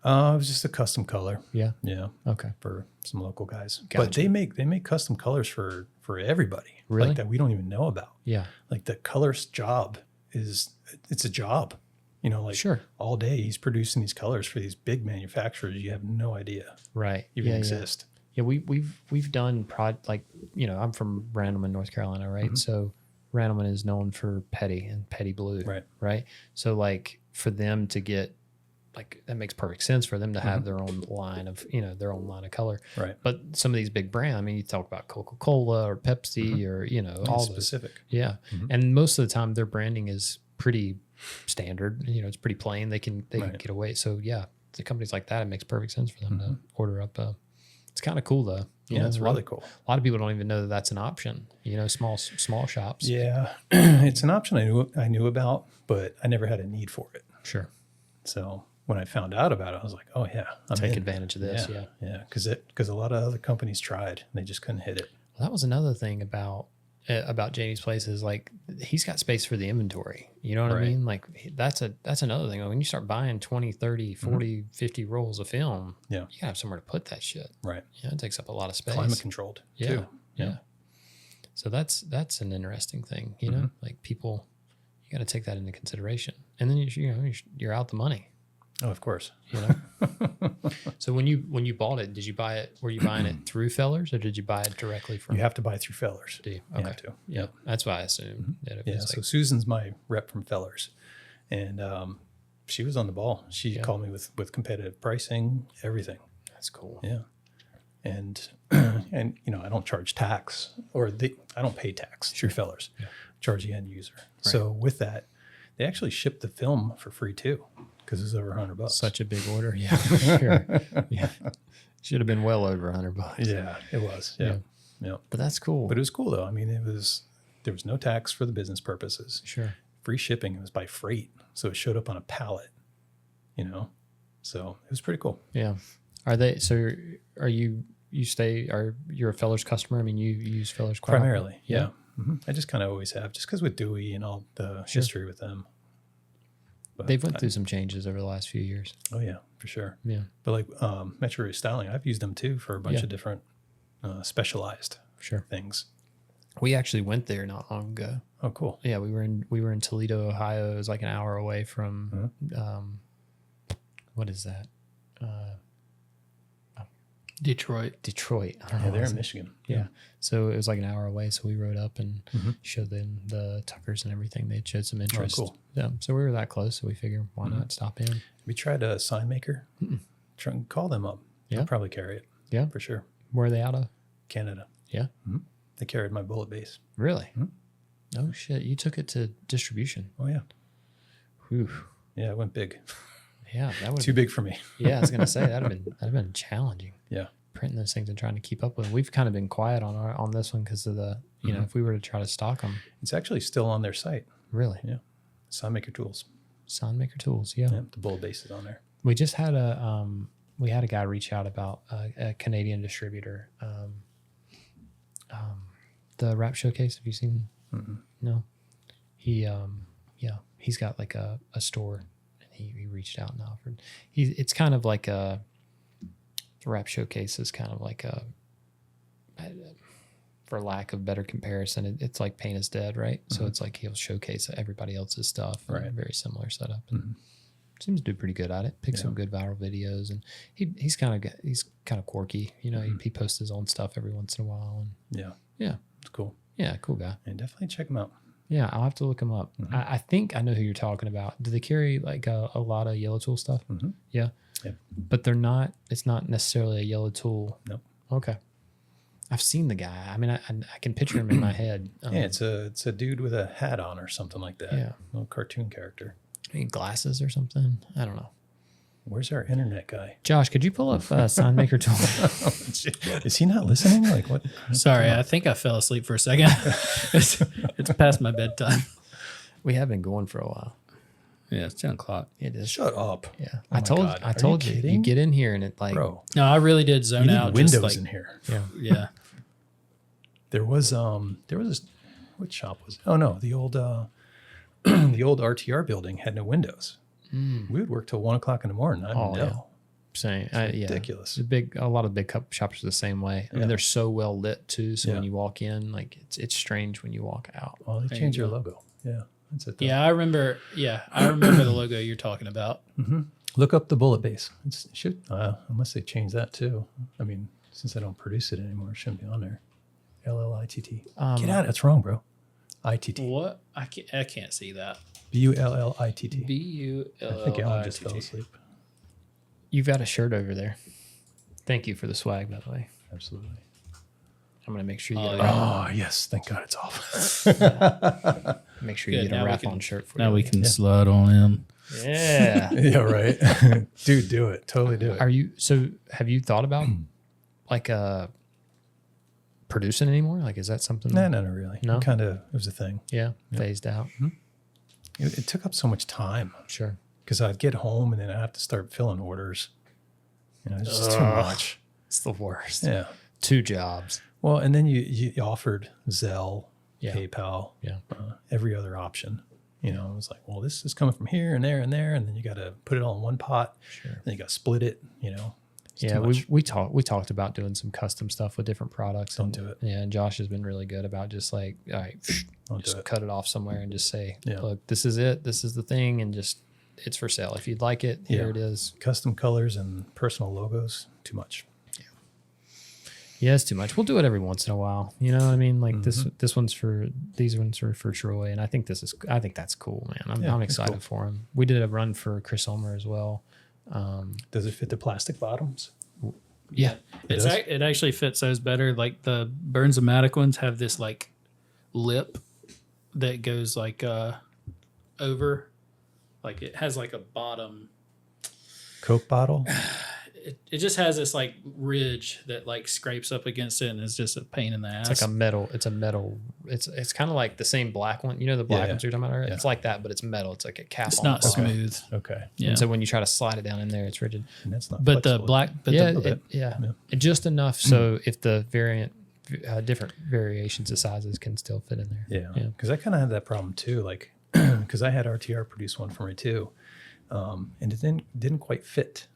It was just a custom color. Yeah. Yeah. Okay. For some local guys. Gotcha. But they make custom colors for everybody. Really? Like that we don't even know about. Yeah. Like the colorist job it's a job. You know, like Sure. all day he's producing these colors for these big manufacturers. You have no idea Right. even yeah, exist. Yeah. We've done like, you know, I'm from Randleman, North Carolina, right? So Randleman is known for Petty and Petty Blue. Right. Right. So like for them to get, like, that makes perfect sense for them to have their own line of, you know, their own line of color. Right. But some of these big brands, I mean, you talk about Coca-Cola or Pepsi or, you know, all those. Specific. Yeah. And most of the time their branding is pretty standard. You know, it's pretty plain. They can Right. get away. So yeah, the companies like that, it makes perfect sense for them to order up. It's kind of cool though. You Yeah, know, it's a really lot, cool. A lot of people don't even know that that's an option. You know, small shops. Yeah. It's an option I knew about, but I never had a need for it. Sure. So when I found out about it, I was like, oh yeah, I'm Take in. advantage of this. Yeah. Yeah. Because a lot of other companies tried and they just couldn't hit it. Well, that was another thing about Jamie's place is like he's got space for the inventory. You know what I Right. mean? Like that's another thing. When you start buying 20, 30, 40, 50 rolls of film, Yeah. you gotta have somewhere to put that shit. Right. Yeah, it takes up a lot of space. Climate controlled Yeah. too. Yeah. So that's an interesting thing, you know, like people, you got to take that into consideration. And then you're out the money. Oh, of course. You know. So when you bought it, did you buy it? Were you buying it through Fellers, or did you buy it directly from? You have to buy it through Fellers. Do you? You have to. Yeah, that's why I assumed that it Yeah. was So Susan's my rep from Fellers, and she was on the ball. She called me with competitive pricing, everything. That's cool. Yeah. And and I don't charge tax, or I don't pay tax through Fellers. Yeah. Charge the end user. Right. So with that, they actually shipped the film for free too, because it's over $100. Such a big order. Yeah, sure. Yeah, should have been well over $100. Yeah, it was. Yeah. But that's cool. But it was cool though. I mean, there was no tax for the business purposes. Sure. Free shipping. It was by freight, so it showed up on a pallet. So it was pretty cool. Yeah. Are they? So are you? You're a Fellers customer? I mean, you use Fellers quite Primarily. often? Yeah. Mm-hmm. I just kind of always have, just because with Dewey and all the history with them. But they've went through some changes over the last few years. Oh yeah, for sure. Yeah. But like Metro Restyling, I've used them too for a bunch of different specialized things. We actually went there not long ago. Oh, cool. Yeah, we were in Toledo, Ohio. It was like an hour away from what is that? Detroit. I don't know. Yeah, they're in Michigan. Yeah. So it was like an hour away. So we rode up and showed them the Tuckers and everything. They showed some interest. Oh, cool. Yeah. So we were that close. So we figured, why not stop in? We tried a sign maker. Try and call them up. Yeah. They'll probably carry it. Yeah. For sure. Where are they out of? Canada. Yeah. They carried my Bullitt base. Really? Oh, shit. You took it to distribution. Oh, yeah. Whew. Yeah, it went big. Yeah. That would Too big for me. Yeah. I was going to say that'd have been challenging. Yeah. Printing those things and trying to keep up with them. We've kind of been quiet on this one because of the, if we were to try to stock them. It's actually still on their site. Really? Yeah. Sign Maker Tools. Sign Maker Tools. Yeah. Yeah, the Bullitt base is on there. We just had a guy reach out about a Canadian distributor. The Wrap Showcase. Have you seen? No. He's got like a store, and he reached out and offered. It's kind of like the Wrap Showcase is kind of like for lack of better comparison, it's like Paint is Dead, right? So it's like he'll showcase everybody else's stuff. Right. Very similar setup. And seems to do pretty good at it. Picks some good viral videos, and he's kind of quirky. He posts his own stuff every once in a while. And yeah, it's cool. Yeah, cool guy. And definitely check him out. Yeah, I'll have to look him up. I think I know who you're talking about. Do they carry like a lot of Yellow Tool stuff? Yeah. Yep. But it's not necessarily a Yellow Tool. Nope. Okay. I've seen the guy. I mean, I can picture him in my head. Yeah, it's a dude with a hat on or something like that. Yeah. A little cartoon character. Maybe glasses or something. I don't know. Where's our internet guy? Josh, could you pull up Sign Maker Tool? Is he not listening? Like what? Sorry, I think I fell asleep for a second. It's past my bedtime. We have been going for a while. Yeah, it's 10 o'clock. It is. Shut up. Yeah. Oh I told you. You get in here and it like. Bro. No, I really did zone you need out. Windows just in here. Yeah. Yeah. There was this, what shop was it? Oh no, the old the old RTR building had no windows. We would work till 1 o'clock in the morning. I didn't know. Saying ridiculous. A lot of big cup shops are the same way. I mean, they're so well lit too. So when you walk in, like it's strange when you walk out. Well, they changed your logo. Yeah, that's it. Though. Yeah, I remember the logo you're talking about. Look up the Bullitt base. It should, unless they change that too. I mean, since I don't produce it anymore, it shouldn't be on there. LLITT. Get out! That's wrong, bro. ITT. What? I can't see that. BULLITT. BULLITT. I think Alan just fell asleep. You've got a shirt over there. Thank you for the swag, by the way. Absolutely. I'm gonna make sure you get Oh yes, thank God it's off. Make sure you get a WrapOn shirt for you. Now we can slide on him. Yeah. Yeah, right. Dude, do it. Totally do it. Have you thought about like producing anymore? Like, is that something? No, not really. No? It was a thing. Yeah. Phased out. It took up so much time. Sure. Because I'd get home and then I'd have to start filling orders. It's just too much. It's the worst. Yeah. 2 jobs. Well, and then you offered Zelle, Yeah. PayPal, Yeah. Every other option. It was like, well, this is coming from here and there and there, and then you got to put it all in one pot. Sure. Then you got to split it. Yeah, we talked about doing some custom stuff with different products. Don't do it. Yeah, and Josh has been really good about just like, all right, just cut it off somewhere and just say, look, this is it. This is the thing, and just it's for sale. If you'd like it, here it is. Custom colors and personal logos, too much. Yeah, it's too much. We'll do it every once in a while. You know what I mean? Like these ones are for Troy, and I think that's cool, man. I'm excited for him. We did a run for Chris Ulmer as well. Does it fit the plastic bottoms? Yeah, it actually fits those better. Like the Burns and Matic ones have this like lip that goes like over, like it has like a bottom Coke bottle. It just has this like ridge that like scrapes up against it and is just a pain in the ass. It's like a metal. It's kind of like the same black one. You know the black ones you're talking about? Right? Yeah. It's like that, but it's metal. It's like a cap. It's not smooth. Okay. Yeah. And so when you try to slide it down in there, it's rigid. And that's not. But flexible. the black. But just enough so if the different variations of sizes can still fit in there. Yeah. Because I kind of had that problem too. Like, because I had RTR produce one for me too, and it didn't quite fit.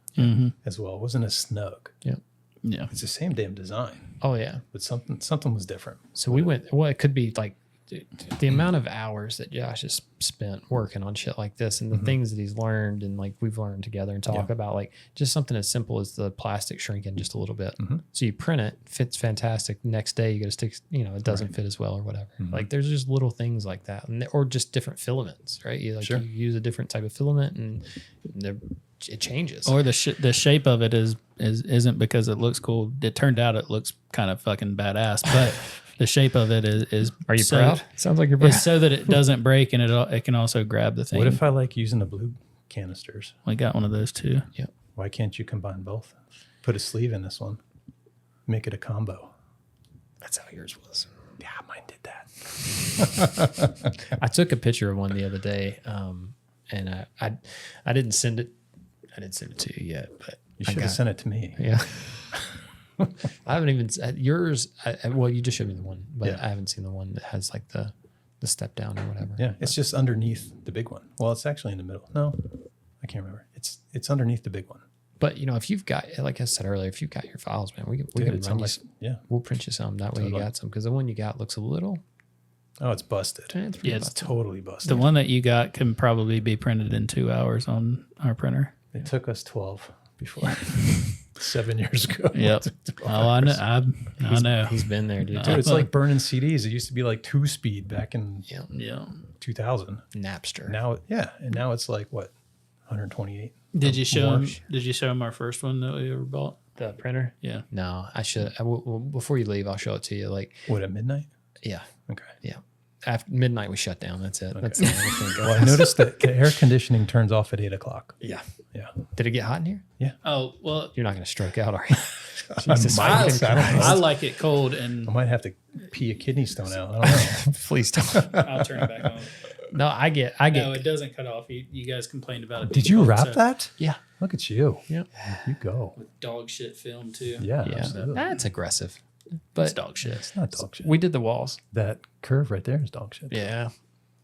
As well. It wasn't as snug. Yeah. It's the same damn design. Oh yeah. But something was different. So we went, well, it could be like the amount of hours that Josh has spent working on shit like this and the things that he's learned and like we've learned together and talk about like just something as simple as the plastic shrinking just a little bit. So you print it, fits fantastic. Next day you get a stick, it doesn't fit as well or whatever. Like there's just little things like that, or just different filaments, right? You use a different type of filament and it changes. Or the shape of it isn't because it looks cool. It turned out it looks kind of fucking badass, but the shape of it is. Are you proud? Sounds like you're proud. It's so that it doesn't break and it can also grab the thing. What if I like using the blue canisters? We got one of those too. Yeah. Why can't you combine both? Put a sleeve in this one. Make it a combo. That's how yours was. Yeah, mine did that. I took a picture of one the other day, and I didn't send it. I didn't send it to you yet, but you should have sent it to me. Yeah. I haven't even yours. Well, you just showed me the one, but I haven't seen the one that has like the step down or whatever. Yeah, it's just underneath the big one. Well, it's actually in the middle. No, I can't remember. It's underneath the big one. But if you've got, like I said earlier, if you've got your files, man, we can run you. We'll print you some. That way you got some, because the one you got looks a little. Oh, it's busted. It's totally busted. The one that you got can probably be printed in 2 hours on our printer. It took us 12 before 7 years ago. Yep. Oh, I know. I know. He's been there, dude. Dude, it's like burning CDs. It used to be like 2-speed back in 2000. Napster. Now, and now it's like what, 128. Did you show him? Did you show him our first one that we ever bought? The printer? Yeah. No, I should. Well, before you leave, I'll show it to you. Like what, at midnight? Yeah. Okay. Yeah. After midnight, we shut down. That's it. Okay. That's the only thing. Well, I noticed that the air conditioning turns off at 8 o'clock. Yeah. Yeah. Did it get hot in here? Yeah. Oh, well. You're not going to stroke out, are you? I like it cold, and I might have to pee a kidney stone out. I don't know. Please don't. I'll turn it back on. No, I get. No, it doesn't cut off. You guys complained about it. Did you wrap that? Yeah. Look at you. Yep. You go. With dog shit film too. Yeah. Absolutely. That's aggressive. But it's dog shit. It's not dog shit. We did the walls. That curve right there is dog shit. Yeah.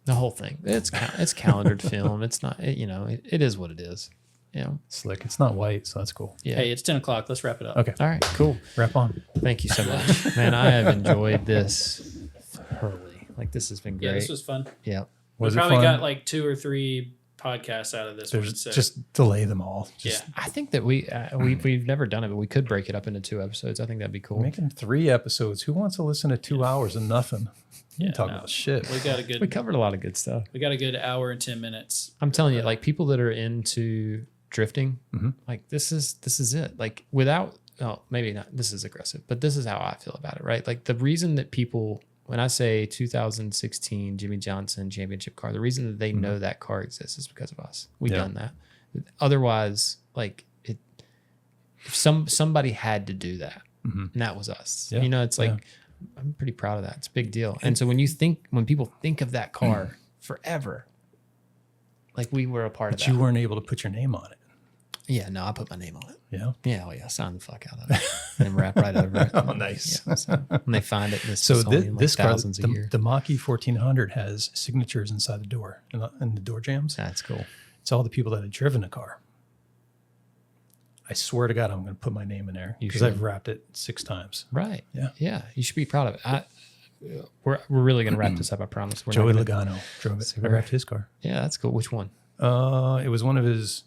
The whole thing. It's calendared film. It's not. It is what it is. Yeah. Slick. It's not white, so that's cool. Yeah. Hey, it's 10 o'clock. Let's wrap it up. Okay. All right. Cool. Wrap on. Thank you so much, man. I have enjoyed this thoroughly. Like this has been great. Yeah, this was fun. Yeah. We probably got like 2 or 3 podcasts out of this one. So. Just delay them all. I think that we've never done it, but we could break it up into 2 episodes. I think that'd be cool. Making 3 episodes. Who wants to listen to 2 hours and nothing? You talk about shit. We covered a lot of good stuff. We got a good hour and 10 minutes. I'm telling you, like people that are into drifting, like this is it. Like maybe not. This is aggressive, but this is how I feel about it. Right? Like the reason that people. When I say 2016 Jimmy Johnson championship car, the reason that they know that car exists is because of us. We've done that. Otherwise, like if somebody had to do that, and that was us. Yeah. It's like I'm pretty proud of that. It's a big deal. And so when people think of that car forever, like we were a part of that. But you weren't able to put your name on it. Yeah, no, I put my name on it. Yeah? Yeah, oh yeah, sign the fuck out of it. And wrap right over it. Oh, nice. Yeah, so when they find it, this car, thousands a year. The Mach-E 1400 has signatures inside the door, in the door jambs. That's cool. It's all the people that have driven a car. I swear to God, I'm going to put my name in there because I've wrapped it 6 times. Right. Yeah. Yeah. You should be proud of it. We're really going to wrap this up. I promise. We're Joey not gonna- Logano drove it. I wrapped his car. Yeah, that's cool. Which one? It was one of his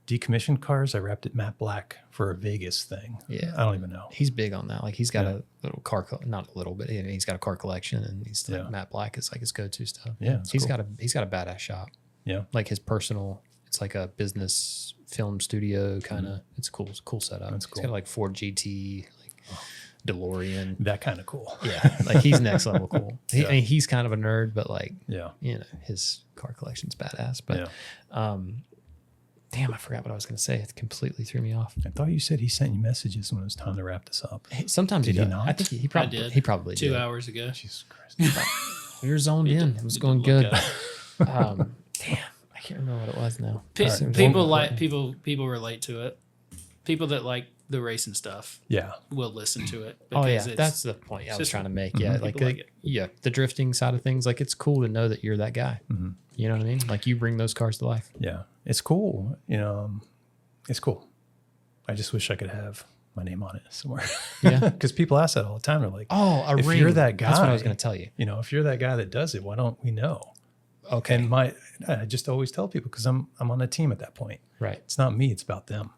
decommissioned cars. I wrapped it matte black for a Vegas thing. Yeah. I don't even know. He's big on that. Like he's got a little car, not a little, but he's got a car collection, and he's like matte black is like his go-to stuff. Yeah, he's got a badass shop. Yeah, like his personal. It's like a business film studio kind of. It's cool setup. That's cool. He's got like Ford GT, like DeLorean. That kind of cool. Yeah, like he's next level cool. I mean, he's kind of a nerd, but like his car collection's badass. But damn, I forgot what I was going to say. It completely threw me off. I thought you said he sent you messages when it was time to wrap this up. Sometimes he Did he does. not? I think he probably did. He probably 2 did. hours ago. Jesus Christ. We were zoned in. It was going good. Damn, I can't remember what it was now. People relate to it. People that like the racing stuff Yeah. will listen to it. Oh yeah, because that's the point I was just- trying to make. Yeah, People like it. yeah, the drifting side of things. Like it's cool to know that you're that guy. You know what I mean? Like you bring those cars to life. Yeah. It's cool. It's cool. I just wish I could have my name on it somewhere. Yeah. Because people ask that all the time. They're like, Oh, a if ring. you're that guy, That's what I was going to tell you. if you're that guy that does it, why don't we know? Okay. And I just always tell people because I'm on a team at that point. Right. It's not me, it's about them.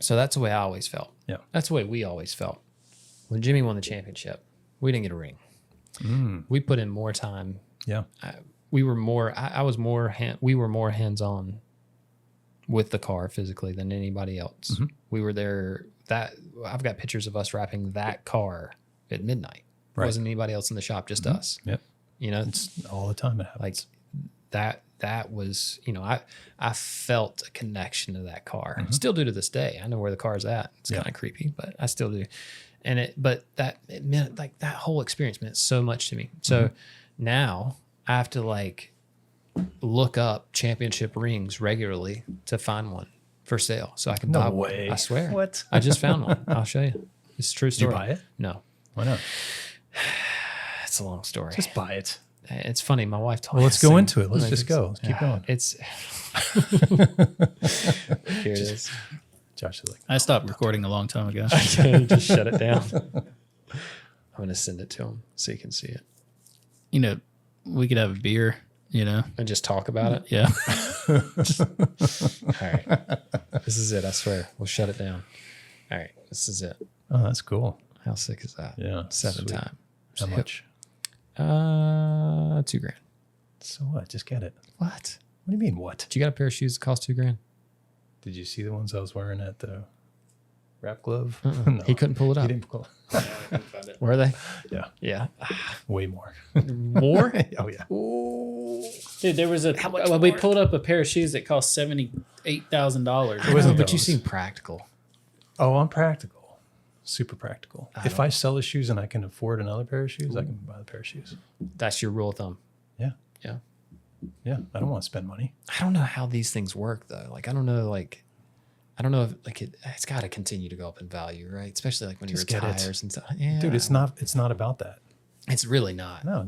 So that's the way I always felt. Yeah. That's the way we always felt. When Jimmy won the championship, we didn't get a ring. We put in more time. Yeah. We were more. We were more hands on with the car physically than anybody else. We were there. I've got pictures of us wrapping that car at midnight. It wasn't anybody else in the shop, just us. Yep. It's All the time it happens. like that was, I felt a connection to that car. Still do to this day. I know where the car's at. It's kind of creepy, but I still do. And it meant like that whole experience meant so much to me. So now I have to like look up championship rings regularly to find one for sale so I can buy one. I swear. What? I just found one. I'll show you. It's a true Did you story. buy it? No. Why not? It's a long story. Just buy it. It's funny. My wife told me. Well, let's go into it. Let's just go. Let's keep going. It's here it is. Josh is like, I stopped recording a long time ago. Just shut it down. I'm gonna send it to him so you can see it We could have a beer, and just talk about it. Yeah. All right, this is it. I swear, we'll shut it down. All right, this is it. oh, that's cool. How sick is that? Yeah. 7 sweet. time. How much? $2,000. So what? Just get it. What? What do you mean, what? Did you got a pair of shoes that cost $2,000? Did you see the ones I was wearing at the wrap glove? No, he couldn't pull it He up. didn't pull it. Were they? Yeah. Yeah. Way more. More? Oh, yeah. Dude, there was we pulled up a pair of shoes that cost $78,000. It wasn't But you those. seem practical. Oh, I'm practical. Super practical. If I sell the shoes and I can afford another pair of shoes, I can buy the pair of shoes. That's your rule of thumb. Yeah. Yeah. Yeah. I don't want to spend money. I don't know how these things work though. Like I don't know if like it's got to continue to go up in value, right? Especially like when Just he get it. retires and stuff. Yeah. Dude, it's not about that. It's really not. No,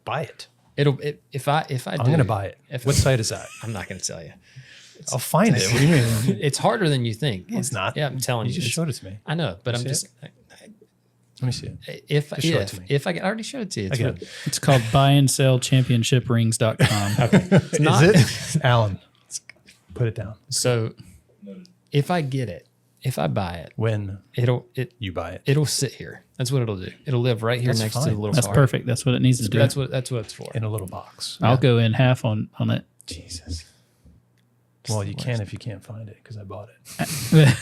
buy it. If I I'm going to buy it. What site is that? I'm not going to tell you. I'll find it. What do you mean? It's harder than you think. It's not. Yeah, I'm telling you. You just It's- showed it to me. I know, but I'm see just Let me see it. if Just show it to me. I already showed it to you. It's Again. really- It's called buyandselllchampionship.rings.com. it's not. Is it? Alan, put it down. So if I get it, if I buy it, When you buy it. it'll sit here. That's what it'll do. It'll live right here That's next to fine. the little That's car. perfect. That's what it needs to do. That's what it's for. In a little box. I'll go in half on it. Jesus. Well, you can if you can't find it because I bought it.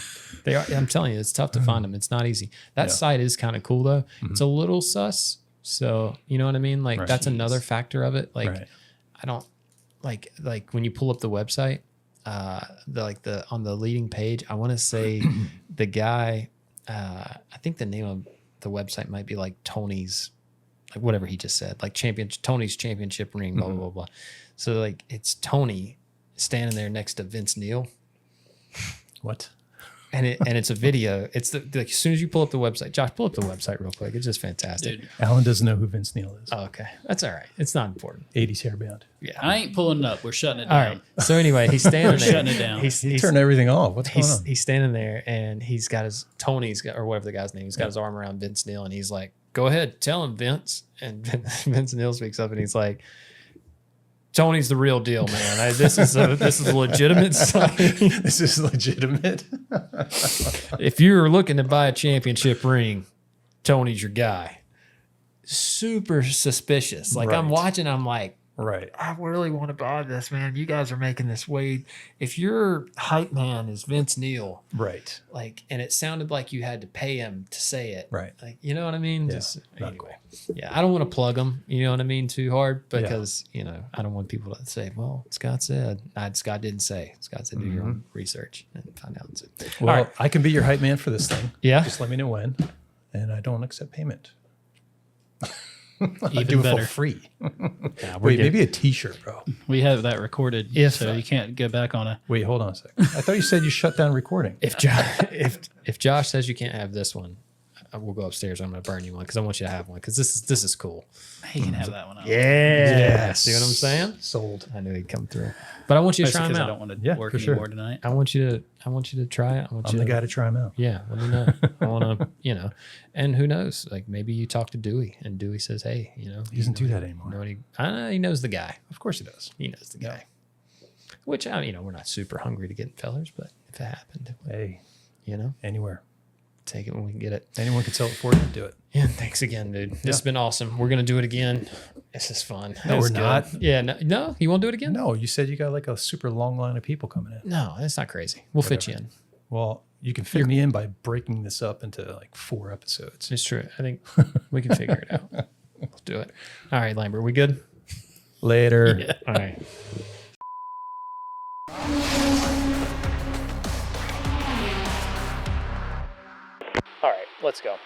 They are. I'm telling you, it's tough to find them. It's not easy. That Yeah. site is kind of cool though. It's a little sus. So you know what I mean? Like Right. that's another factor of it. Like Right. I don't like when you pull up the website, on the leading page, I want to say the guy, I think the name of the website might be like Tony's, like whatever he just said, like Tony's championship ring, blah, blah, blah, blah. So like it's Tony standing there next to Vince Neil. What? And it's a video. It's like as soon as you pull up the website, Josh, pull up the website real quick. It's just fantastic. Dude, Alan doesn't know who Vince Neil is. Oh, okay. That's all right. It's not important. 80s hair band. Yeah. I ain't pulling it up. We're shutting it All down. right. So anyway, he's standing there. Shutting it down. He turned everything off. What's going on? He's standing there and he's got his or whatever the guy's name. He's got his arm around Vince Neil and he's like, "Go ahead, tell him, Vince." And Vince Neil speaks up and he's like, "Tony's the real deal, man. This is a legitimate sign. This is legitimate. If you're looking to buy a championship ring, Tony's your guy." Super suspicious. Like I'm Right. watching, I'm like, Right. I really want to buy this, man. You guys are making this way. If your hype man is Vince Neil, Right. like, and it sounded like you had to pay him to say it, Right. like, you know what I mean? Yeah, Just not anyway, yeah. I don't want to plug him, you know what I mean, too hard because you know I don't want people to say, "Well, Scott said." Scott didn't say. Scott said, "Do your own research and find out." So, Well, all right. I can be your hype man for this thing. Yeah. Just let me know when. And I don't accept payment. I Even do it better. for free. Yeah, we're Wait, good. maybe a T-shirt, bro. We have that recorded, so you can't go back on a. Wait, hold on a second. I thought you said you shut down recording. If Josh says you can't have this one, we'll go upstairs. I'm going to burn you one because I want you to have one because this is cool. He can have that one. Yeah. See what I'm saying? Sold. I knew he'd come through. But I want you to try them Because I out. don't want to Yeah, work for sure. anymore tonight. I want you to try it. I'm the guy to try them out. Yeah, let me know. I want to, and who knows? Like maybe you talk to Dewey, and Dewey says, "Hey, He doesn't do that anymore. I know he knows the guy. Of course he does. He knows the guy." Which we're not super hungry to get fellers, but if it happened, Hey, you know, anywhere. take it when we can get it. Anyone can sell it for you. Do it. Yeah, thanks again, dude. This has been awesome. We're gonna do it again. This is fun. No, This we're is good. not. Yeah, no, you won't do it again? No, you said you got like a super long line of people coming in. No, that's not crazy. We'll fit you in. Well, you can fit me in by breaking this up into like 4 episodes. It's true. I think we can figure it out. Let's do it. All right, Lambert, we good? Later. All right. All right, let's go.